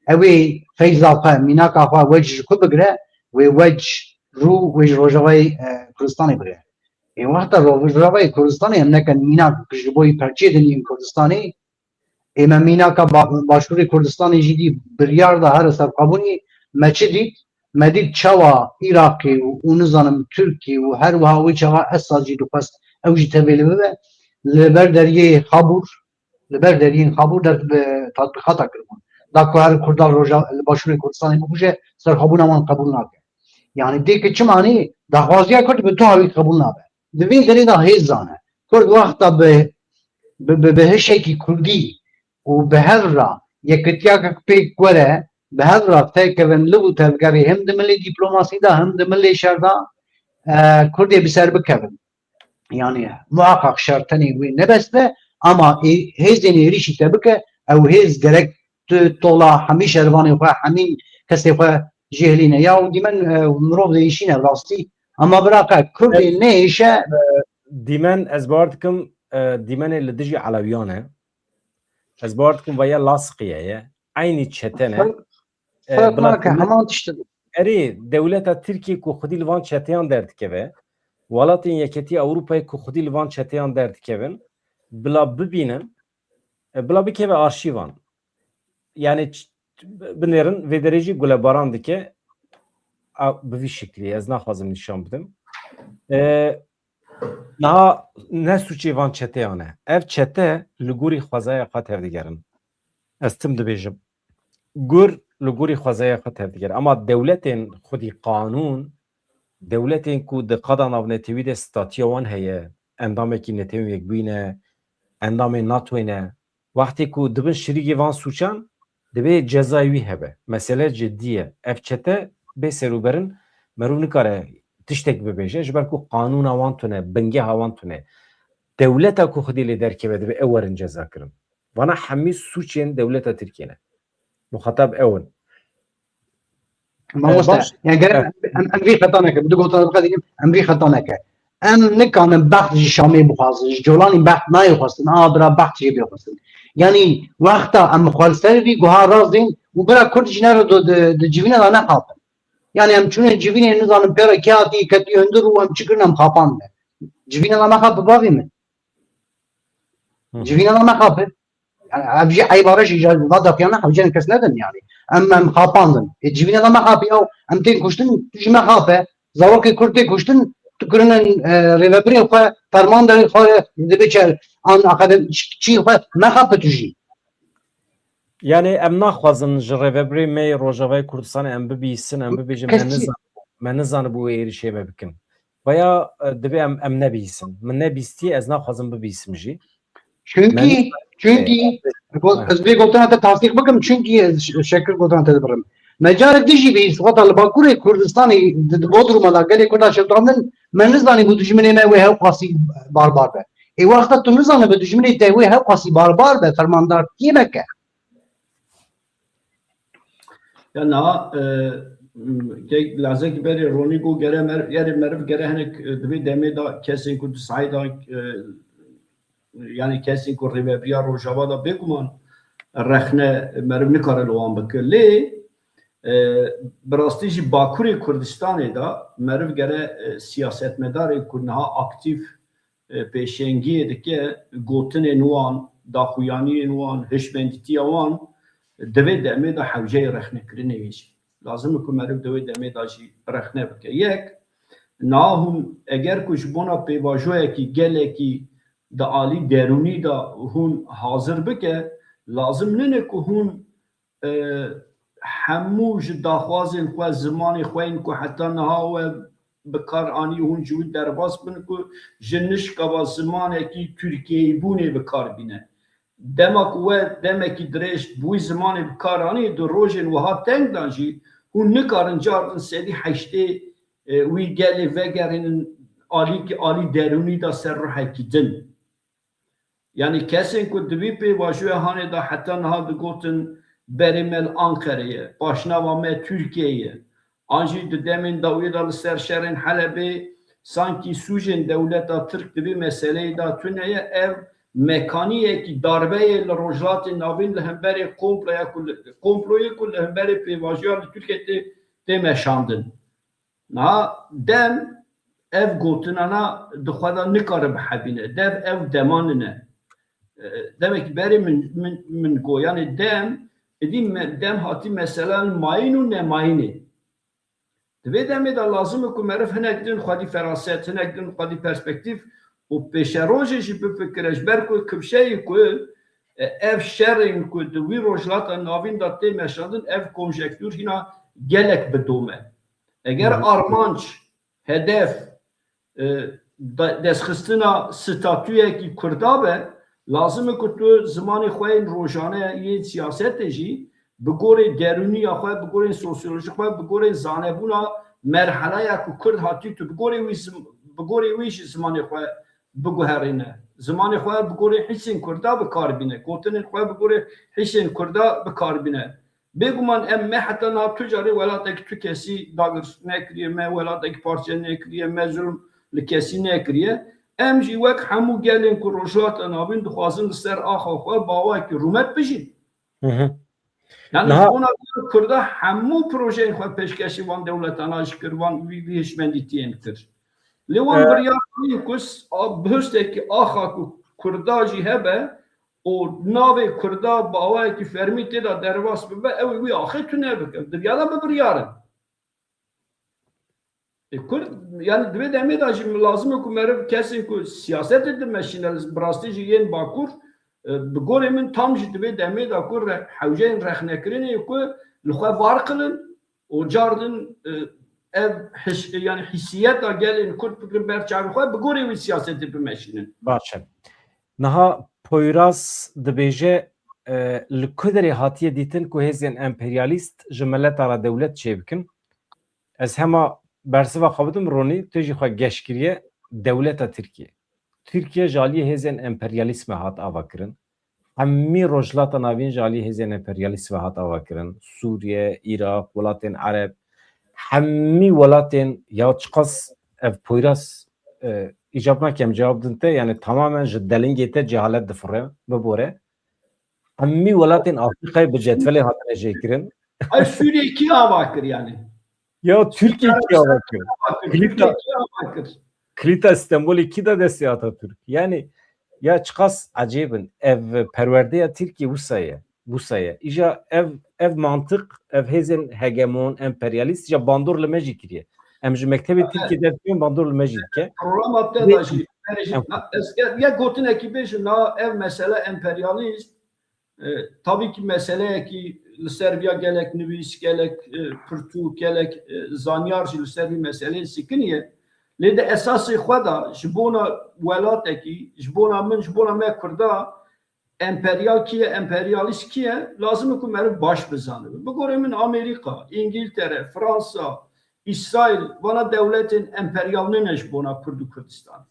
اوی فیضا خواه میناکا خواه وجه کو بگره و وجه رو وجه روجاوای کردستان بگره این وقت روجاوای کردستانی هم نکن مینا کشبوی پرچه دنیم کردستانی اما مینا که باشوری کردستانی جدی بریار ده هر سر قبونی مچه دید مدید چوا عراقی و اونزانم ترکی و هر وهاوی چوا اساجی دو پس اوجی تبیلی ببه لبر دریه خابور در تطبیقاتا کرمون دا که هر کردال باشوری کردستانی بکوشه سر قبون امان قبول ناکه یعنی دیگه چه معنی دخوازیه کرد به تو هاوی قبول نابه دوی دری دا هیز زانه کرد وقتا به هشکی کردی و به هر را یکتیا که پیک گوره به هر را تاکرن لبو تفگری هم دملی دیپلوماسی دا هم دملی شردا کردی بسر بکرن یعنی محقق شرطنی وی نبسته اما هیزین ایریشی تبکه او هیز گرک طولا همی شروانی خواه همین کسی خواه جهلینه یا و دیمن مروف دیشینه راستی اما براقه کردی نیشه دیمن از باردکم دیمن لدجی علویانه از باردکم ویا لاصقیه عینی چتنه فرق ناکه همان تشتد اری دولت ترکیه که خودی لوان چتیان درد که ولاتین یکتی اروپای که خودی لوان چتیان درد که بلا ببینن بلا بکه به آرشیوان یعنی بنرن و درجی گل باران دکه به وی شکلی از نخوازم نشان بدم نه سوچی وان چتیانه اف چته لگوری خوازای خاطر دیگرن از تم دبیجم گر لگوری خوازای خاطر دیگر اما دولتین خودی قانون دولتین کو د قدان او نتوی د استاتیا وان هه اندامه کی نتوی یک بینه اندامه ناتوینه وقتی کو دبن شریگی وان سوچان دبی جزایوی هبه مسئله جدیه اف چته به سروبرن مرون کاره تشتک ببیجه جبر کو قانون وان تونه بنگه وان تونه دولت کو خودی لیدر کی بده اورن جزا کرن وانا حمی سوچین دولت ترکیه مخاطب اون ما وسط يعني امريكا تانك بدو قلت قديم امريكا تانك ام نكان بخت شامي بخاص جولاني بخت ما يخصن برا بخت جي بيخصن يعني وقتا ام خالصر في جوها رازين وبرا كل جنر د جيبينا انا خاطر يعني ام چون جيبينا نظام بيرا كياتي كتي اندر وام چكرنا ام خاطان جيبينا ما خاطر بابي من جيبينا ما خاطر يعني ابجي عيبارش ايجاد ضد فينا حوجين كاس ندن يعني اما خاباندن جيبنا لما خابي او امتين كشتن تجمع خابه زورك كرتي كشتن تكرن ريفبري خو فرمان داري خو دبيچر ان اخذ شي خو ما خابه تجي Yani em naxwazin ji rêveberê me Rojavayê Kurdistanê em bibîsin, em bibêjin me nizanim bu êrişê me bikin. Veya divê em nebîsin. Min nebîstiye ez naxwazim bibîsim jî. çünkü ez bir gotan ta tasdik bakım çünkü şekil gotan ta birim. Mecarek dişi bir sıfat Bakurê Kurdistanê Bodrum'a da gelê Kurda şevdamın men nizanî bu dijminê me wê hev qasî barbar be. Ê wexta tu nizanî bu dijminê te wê hev qasî barbar be fermandar kî meke? Ya na lazım ki beri Ronigo gere merv gere hani dvi deme da kesin ku sayda yani kesin ku Rêveberiya Rojava da bekuman rexne merv nikare loan bike lê براستی جی باکوری کردستانی دا مرو گره سیاستمداری که نها اکتیف پیشنگی دکه گوتن نوان داخویانی نوان هشمندیتی وان دوی دمه دا حوجه رخنه کرنه ویشی لازمه که مرو دوی دمه دا جی رخنه بکه یک ناهم اگر کش بونا پیواجوه کی گله کی دا آلی درونی دا هون حاضر بکه لازم ننه که هون هموج داخوازن خو زمانی خوین کو حتی نها و بکار آنی هون جوی درباس بن کو جنش کوا زمانی کی ترکیه بونه بکار بینه دمک و دمکی درشت بوی زمانی بکار آنی دو روزن و ها تنگ دانجی هون نکارن جاردن سیدی حشته وی گلی وگرین آلی درونی دا سر رو حکیدن یعنی کسین کو دوی پی واجوه هانی دا حتی نها دو گوتن berimel Ankara'ya, başnavame Türkiye'ye, anji de demin davida serşerin Halep'i sanki Sujen devleta Türk gibi meseleyi da tüneye ev mekaniye ki darbeyle rojlatı navin lehemberi komploya kul lehemberi pivajiyar Türkiye'de demeşandın. Na dem ev gotunana dıkhada nikarı bhabine, dev ev demanine. Demek ki beri min go yani dem hati mesela mayinu ne mayini. Dve demi da lazım ku merif hinekdin xadi feraset, hinekdin xadi perspektif o peşeroje jî bi fikreş ber ku kibşeyî ku ev şerên ku di wî rojlata navîn da tê meşandin ev konjektûr hîna gelek bidome. Eger armanc hedef destxistina statûyekî Kurda be lazım ku tu zamanı xoyên rojane yên siyasetê jî bi gorê derûnî ya xwe bi gorên sosyolojik xwe bi gorên zanebûna merheleya ku Kurd hatî tu bi gorê wî jî zimanê xwe biguherîne zimanê xwe bi gorê hîsên Kurda bikarbîne gotinên xwe bi gorê hîsên Kurda bikarbîne bêguman em me heta nav tu carê welatekî tu kesî dagir nekiriye me welatekî parçe nekiriye me zulm li kesî nekiriye em jî wek hemû gelên ku rojata navîn dixwazin li ser axa xwe bawekî rûmet bijîn. Yani ona Kurda hemû projeyên xwe pêşkêşî wan dewletana jî kir wan wî hişmendîtiyên kir. Lê wan biryar kiriye ku bihiştekî axa ku Kurda jî hebe o navê Kurda bawekî fermî tê da derbas bibe ew wî axê tune bike. Diryala me biryarin. Kurd yani dve demê da jî lazım ku meriv kesên ku siyaset edin meşîne birastî jî yên Bakur bi gorê min tam jî dve demê da ku hewceyên rexnekirinê ku li xwe var qilin û cardin ev yani hissiyeta gelên Kurd bikin berçavê xwe bi gorê wî siyasetê bimeşînin. Baş. Niha Poyraz dibêje li Kuderê hatiye dîtin ku hêzên emperyalîst ji mileta ra dewlet çê bikin. Ez hema bersiva xebitim Ronî tu jî xwe geşkiriye dewleta Tirkiye. Tirkiye ji aliyê hêzên emperyalîsme hat avakirin. Hemî rojlata navîn ji aliyê hêzên emperyalîst ve hat avakirin. Sûriye, Iraq, welatên Ereb hemî welatên ya çiqas ev Poyraz icab nakem cevab din te yani tamamen ji delingê te cehalet difire bibore. Hemî welatên Afrikayê bi cetvelê hatine jêkirin. Ay Suriye ki avakir yani. Ya Türkiye ki avakir. Türkiye ki avakir. Klita İstanbul'u ki de desteği Atatürk. Yani Ya çıkas acibin ev perverdeya Türkiye bu sayı. İja ev mantık ev hezen hegemon emperyalist ya bandor le mecikriye. Em ji mektebi Türkiye'de diyorum bandor le mecike. Program apte da jî ya gotin ekî ji na ev mesele emperyalist tabii ki meseleyekî li ser vîya gelek nivîs gelek pirtû gelek zanyar jî li ser vî meseleyê sikiniye lê de esasê xwe da ji bona welatekî ji bona min ji bona me Kurda emperyal kiye emperyalist kiye lazım ku meriv baş bizanin. Bigore min Amerika, İngiltere, Fransa, İsrail bana devletin emperyalinin ji bona Kurd û Kurdistan.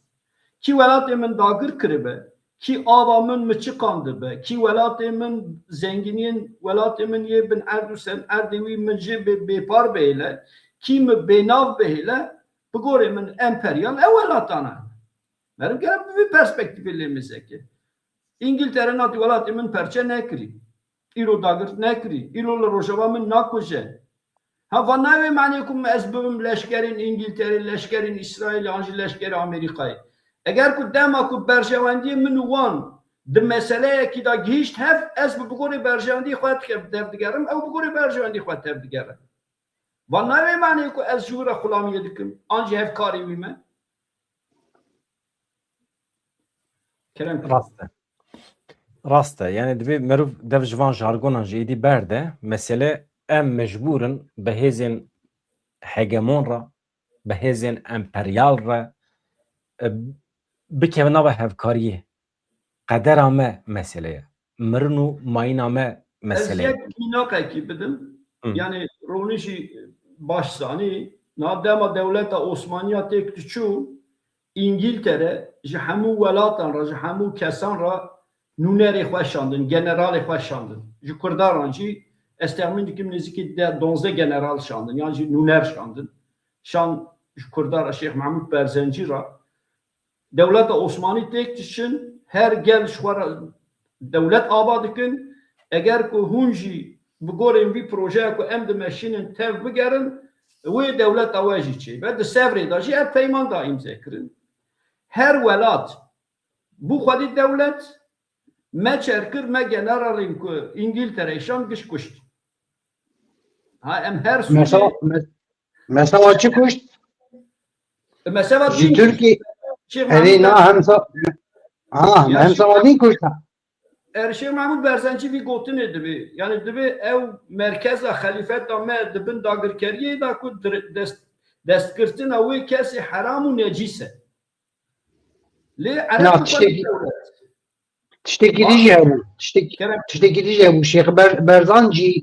Ki welatê min dagir kiribe, ki ava min mi çıkandı be, ki welatê min zenginiyên welatê min yê bin erd û sen erdê wî min jê bêpar bêhile, ki mi bênav bêhile, bigorê min emperyal ew welatan e. Meriv gerek bi vî perspektîvê lê mizekê. İngiltere nati welatê min perçe nekirî. Îro dagir nekirî. Îro li rojava min nakuje. Ha van navê manê ku ez bibim leşkerên İngiltere, leşkerên İsrail an jî leşkerê Amerîkayê. Eger ku dema ku berjewendiyê min û wan di meseleyekî da gihîşt hev ez bi bigorê berjewendiyê xwe tevdigerim ew bigorê berjewendiyê xwe tevdigere. Van navê manê ku ez ji we re xulamiyê dikim an jî hevkarî wî me. Kerem Rastı. Yani dibi meruf dev jvan jargonan jeydi berde mesele em mecburun behezin hegemon ra behezin emperyal ra bikevna ve hevkariye kadera me meseleye mırnu mayna me meseleye. Ez yek minakekî bidim. Yani ronişî başsanî na dema devleta Osmaniya têk diçû İngiltere ji hemû welatan ra ji hemû kesan ra nûnerê xwe şandin, generalê xwe şandin. Ji Kurdaran jî ez texmîn dikim nêzîkî 12 general şandin, yan jî nûner şandin. Şan ji Kurdara Şeyx Mahmud Berzencî ra devleta Osmanî têk diçin her gel ji xwe re devlet ava dikin eger ku hûn jî bi gorên vî projeya ku em dimeşînin tev bigerin wê devleta we jî çêbe di sevrê da jî ev peyman da îmze kirin. Her welat bû xwedî devlet me çerkir me generalên ku İngiltere şan giş kuşt. Ha em her Mesela çi kuşt? mesela Ji Türkiye Şeyh herî na hem savadîn kuşt. Şeyh Mahmud Berzenci vî gotinê dibe. Yani dibe ew merkeza xelîfeta me dibin dagirkeriyê da ku destkirtina wê kesê heram û necîs e. Lê Tiştekî dijî hebû. Tiştekî dijî hebû. Şeyx Berzan jî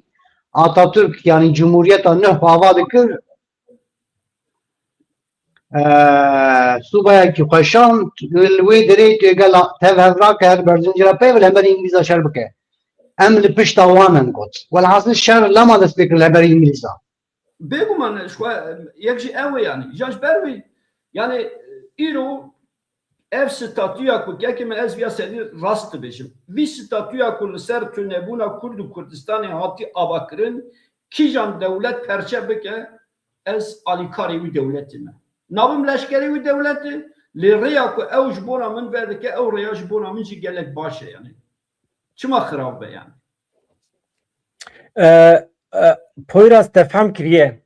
Atatürk yani Cumhuriyeta neh hava dikir Subaya xweşan wê derê tu gel tev hevrak her Berzincî re peyv heber İngilîza şer bike. Em li pişta wanin got. Welhasıl şer lema dest pê kir heber İngilîza. Bêguman yek jî ew e yani. Ja ji ber wî yani îro ev statûya ku yekê min ez viya sedî rast dibêjim. Vî statûya ku li ser tunebûna Kurd û Kurdistanê hatî avakirin kîjan dewlet perçe bike ez alîkarê wî dewletê me. Navim leşkerê wî dewletê lê rêya ku ew ji bona min verdike ew rêya ji bona min jî gelek baş e yani. Çima xirab be yani. Poyraz tefhem kiriye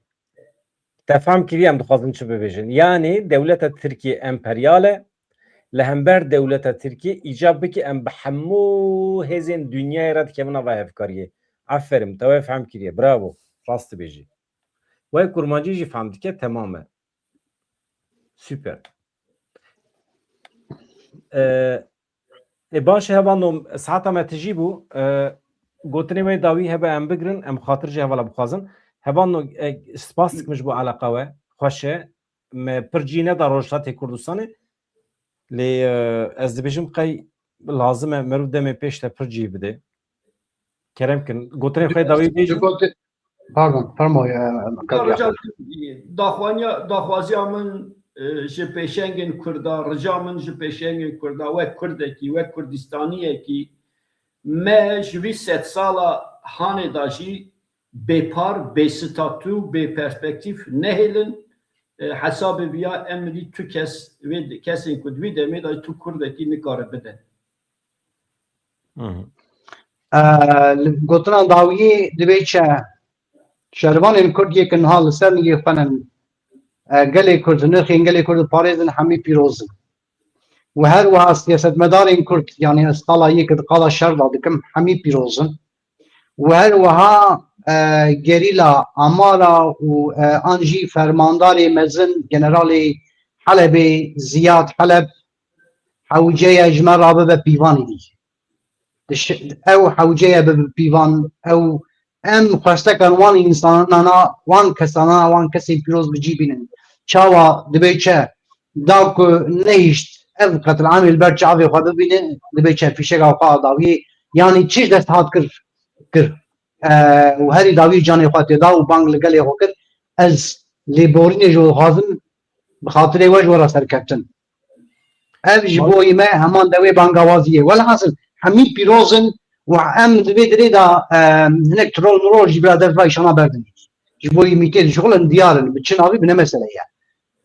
em dixwazin çi bibêjin. Yani devleta Tirkiye emperyale li hember devleta Tirkiye îcab bike em bi hemû hêzên dunyayê re dikevin ava hevkariyê. Aferin te wê fehm kiriye. Bravo. Rast dibêjî. Wê kurmancî jî fehm dike temam e. Süper. Baş hevan saata me tijî bû gotinê wê dawî hebe em bigirin em xatir jî hevala bixwazin. Hevan spas dikim ji bo eleqa we xweş e me pir cî neda Rojhilatê Kurdistanê lê ez dibêjim qey lazim e merû demê pêş te pir cî bide. Kerem kirin gotinê xwe dawî bêjin. Pardon, fermoy. Daxwaziya min ji pêşengên Kurda, rija min ji pêşengên Kurda wek Kurdekî, wek Kurdistaniyekî me ji vî sed sala hanê da jî bêpar, bêstatû, bêperspektîv nehêlin hesabı biya emri tu kesin ku dvi demê da tu Kurdekî nikare bide. gotina dawiyê dibê çi şervanên Kurd yekin ha li ser niyê xwe ne gelê Kurd nirxên gelê Kurd parêzin hemî pîroz in. û her wiha siyasetmedarên Kurd yanî ez qala yekê di qala şer da dikim hemî pîroz in. û her wiha gerîla Amara û an jî fermandarê mezin generalê Helebê Ziyad Heleb hewceya ji me rabibe pîvanê dî. Ew hewceya bibe pîvan ew em xwestekan wan însanana wan kesana wan kesên pîroz bicî bînin. Çawa dibe çi da ku nehîşt ev qetilîamê li ber çavê xwe bibîne dibe çi fîşeka xwe dawiyê yanî çi dest hat kir û herî dawî canê xwe tê da û bang li gelê xwe kir ez lêborînê ji dixwazim bi xatirê we ji we re serkeftin. Ev ji bo me heman devê bangawazî ye. Welhasil hemî pîroz in û em divê dirê da hinek trol jî bila dev îşana berdin. Ji bo mîtê dişixulin diyar bi çi navî bi ne mesele ye.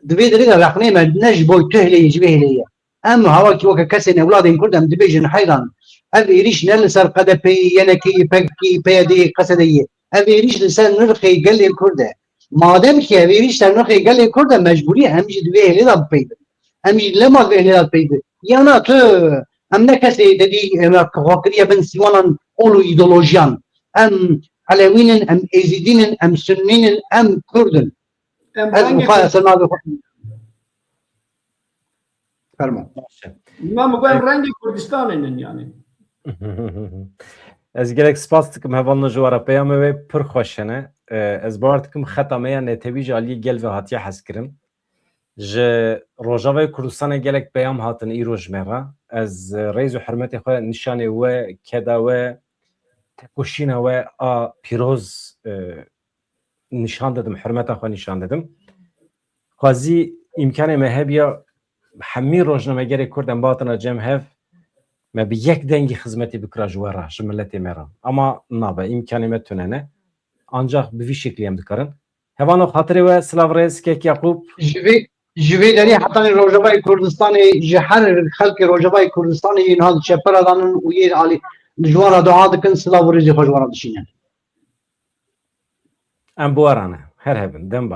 Divê dirê da rexnê me ne ji bo tu heleyê ji vê heleyê. Em hewakî weke kesên ewladên Kurd em dibêjin heyran. Ev êrîş ne li ser qedepeyê yenekî pekî PYD qesede ye. Ev êrîş li ser nirxê gelê Kurd e. Madem ki ev êrîş ser nirxê gelê Kurd e mecburî em jî divê helê da bipeyvin. Em jî lema divê helê da bipeyvin. Yana tu em ne kesê dedî xwakiriye bin sîwanan ol û îdeolojiyan. Em Elewînin, em Êzîdînin, em Sünnînin, em Kurdin. Em Ez bu xwe eser navê xwe. Fermo. ma em rengê Kurdistanê yani. Ez gelek spas dikim hevalna ji wara peyama wê pir xweş hene. Ez bawer dikim xeta me ya netewî ji aliyê gel ve hatiye hezkirin. Ji Rojavayê Kurdistanê gelek peyam hatin îro ji me re. Ez rêz û hirmetê xwe nîşanê we, keda we, tekoşîna we a pîroz nîşan dedim, hirmeta xwe nîşan dedim. Xwazî îmkanê me hebiya hemî rojnamegerê Kurd em batina cem hev me bi yek dengî xizmetê bikira ji we re ji milletê me re. Ama nabe îmkanê me tune ne. Ancak bi vî şeklî em dikarin. Hevano xatirê we silav rêz Kek Yaqûb. Ji vê derê hetanê Rojavayê Kurdistanê ji her xelkê Rojavayê Kurdistanê yên hat çepera danin û yên alî ji wan re dua dikin silav û rêzê xwe ji wan re dişînin. Em bi we re ne. Her hebin dem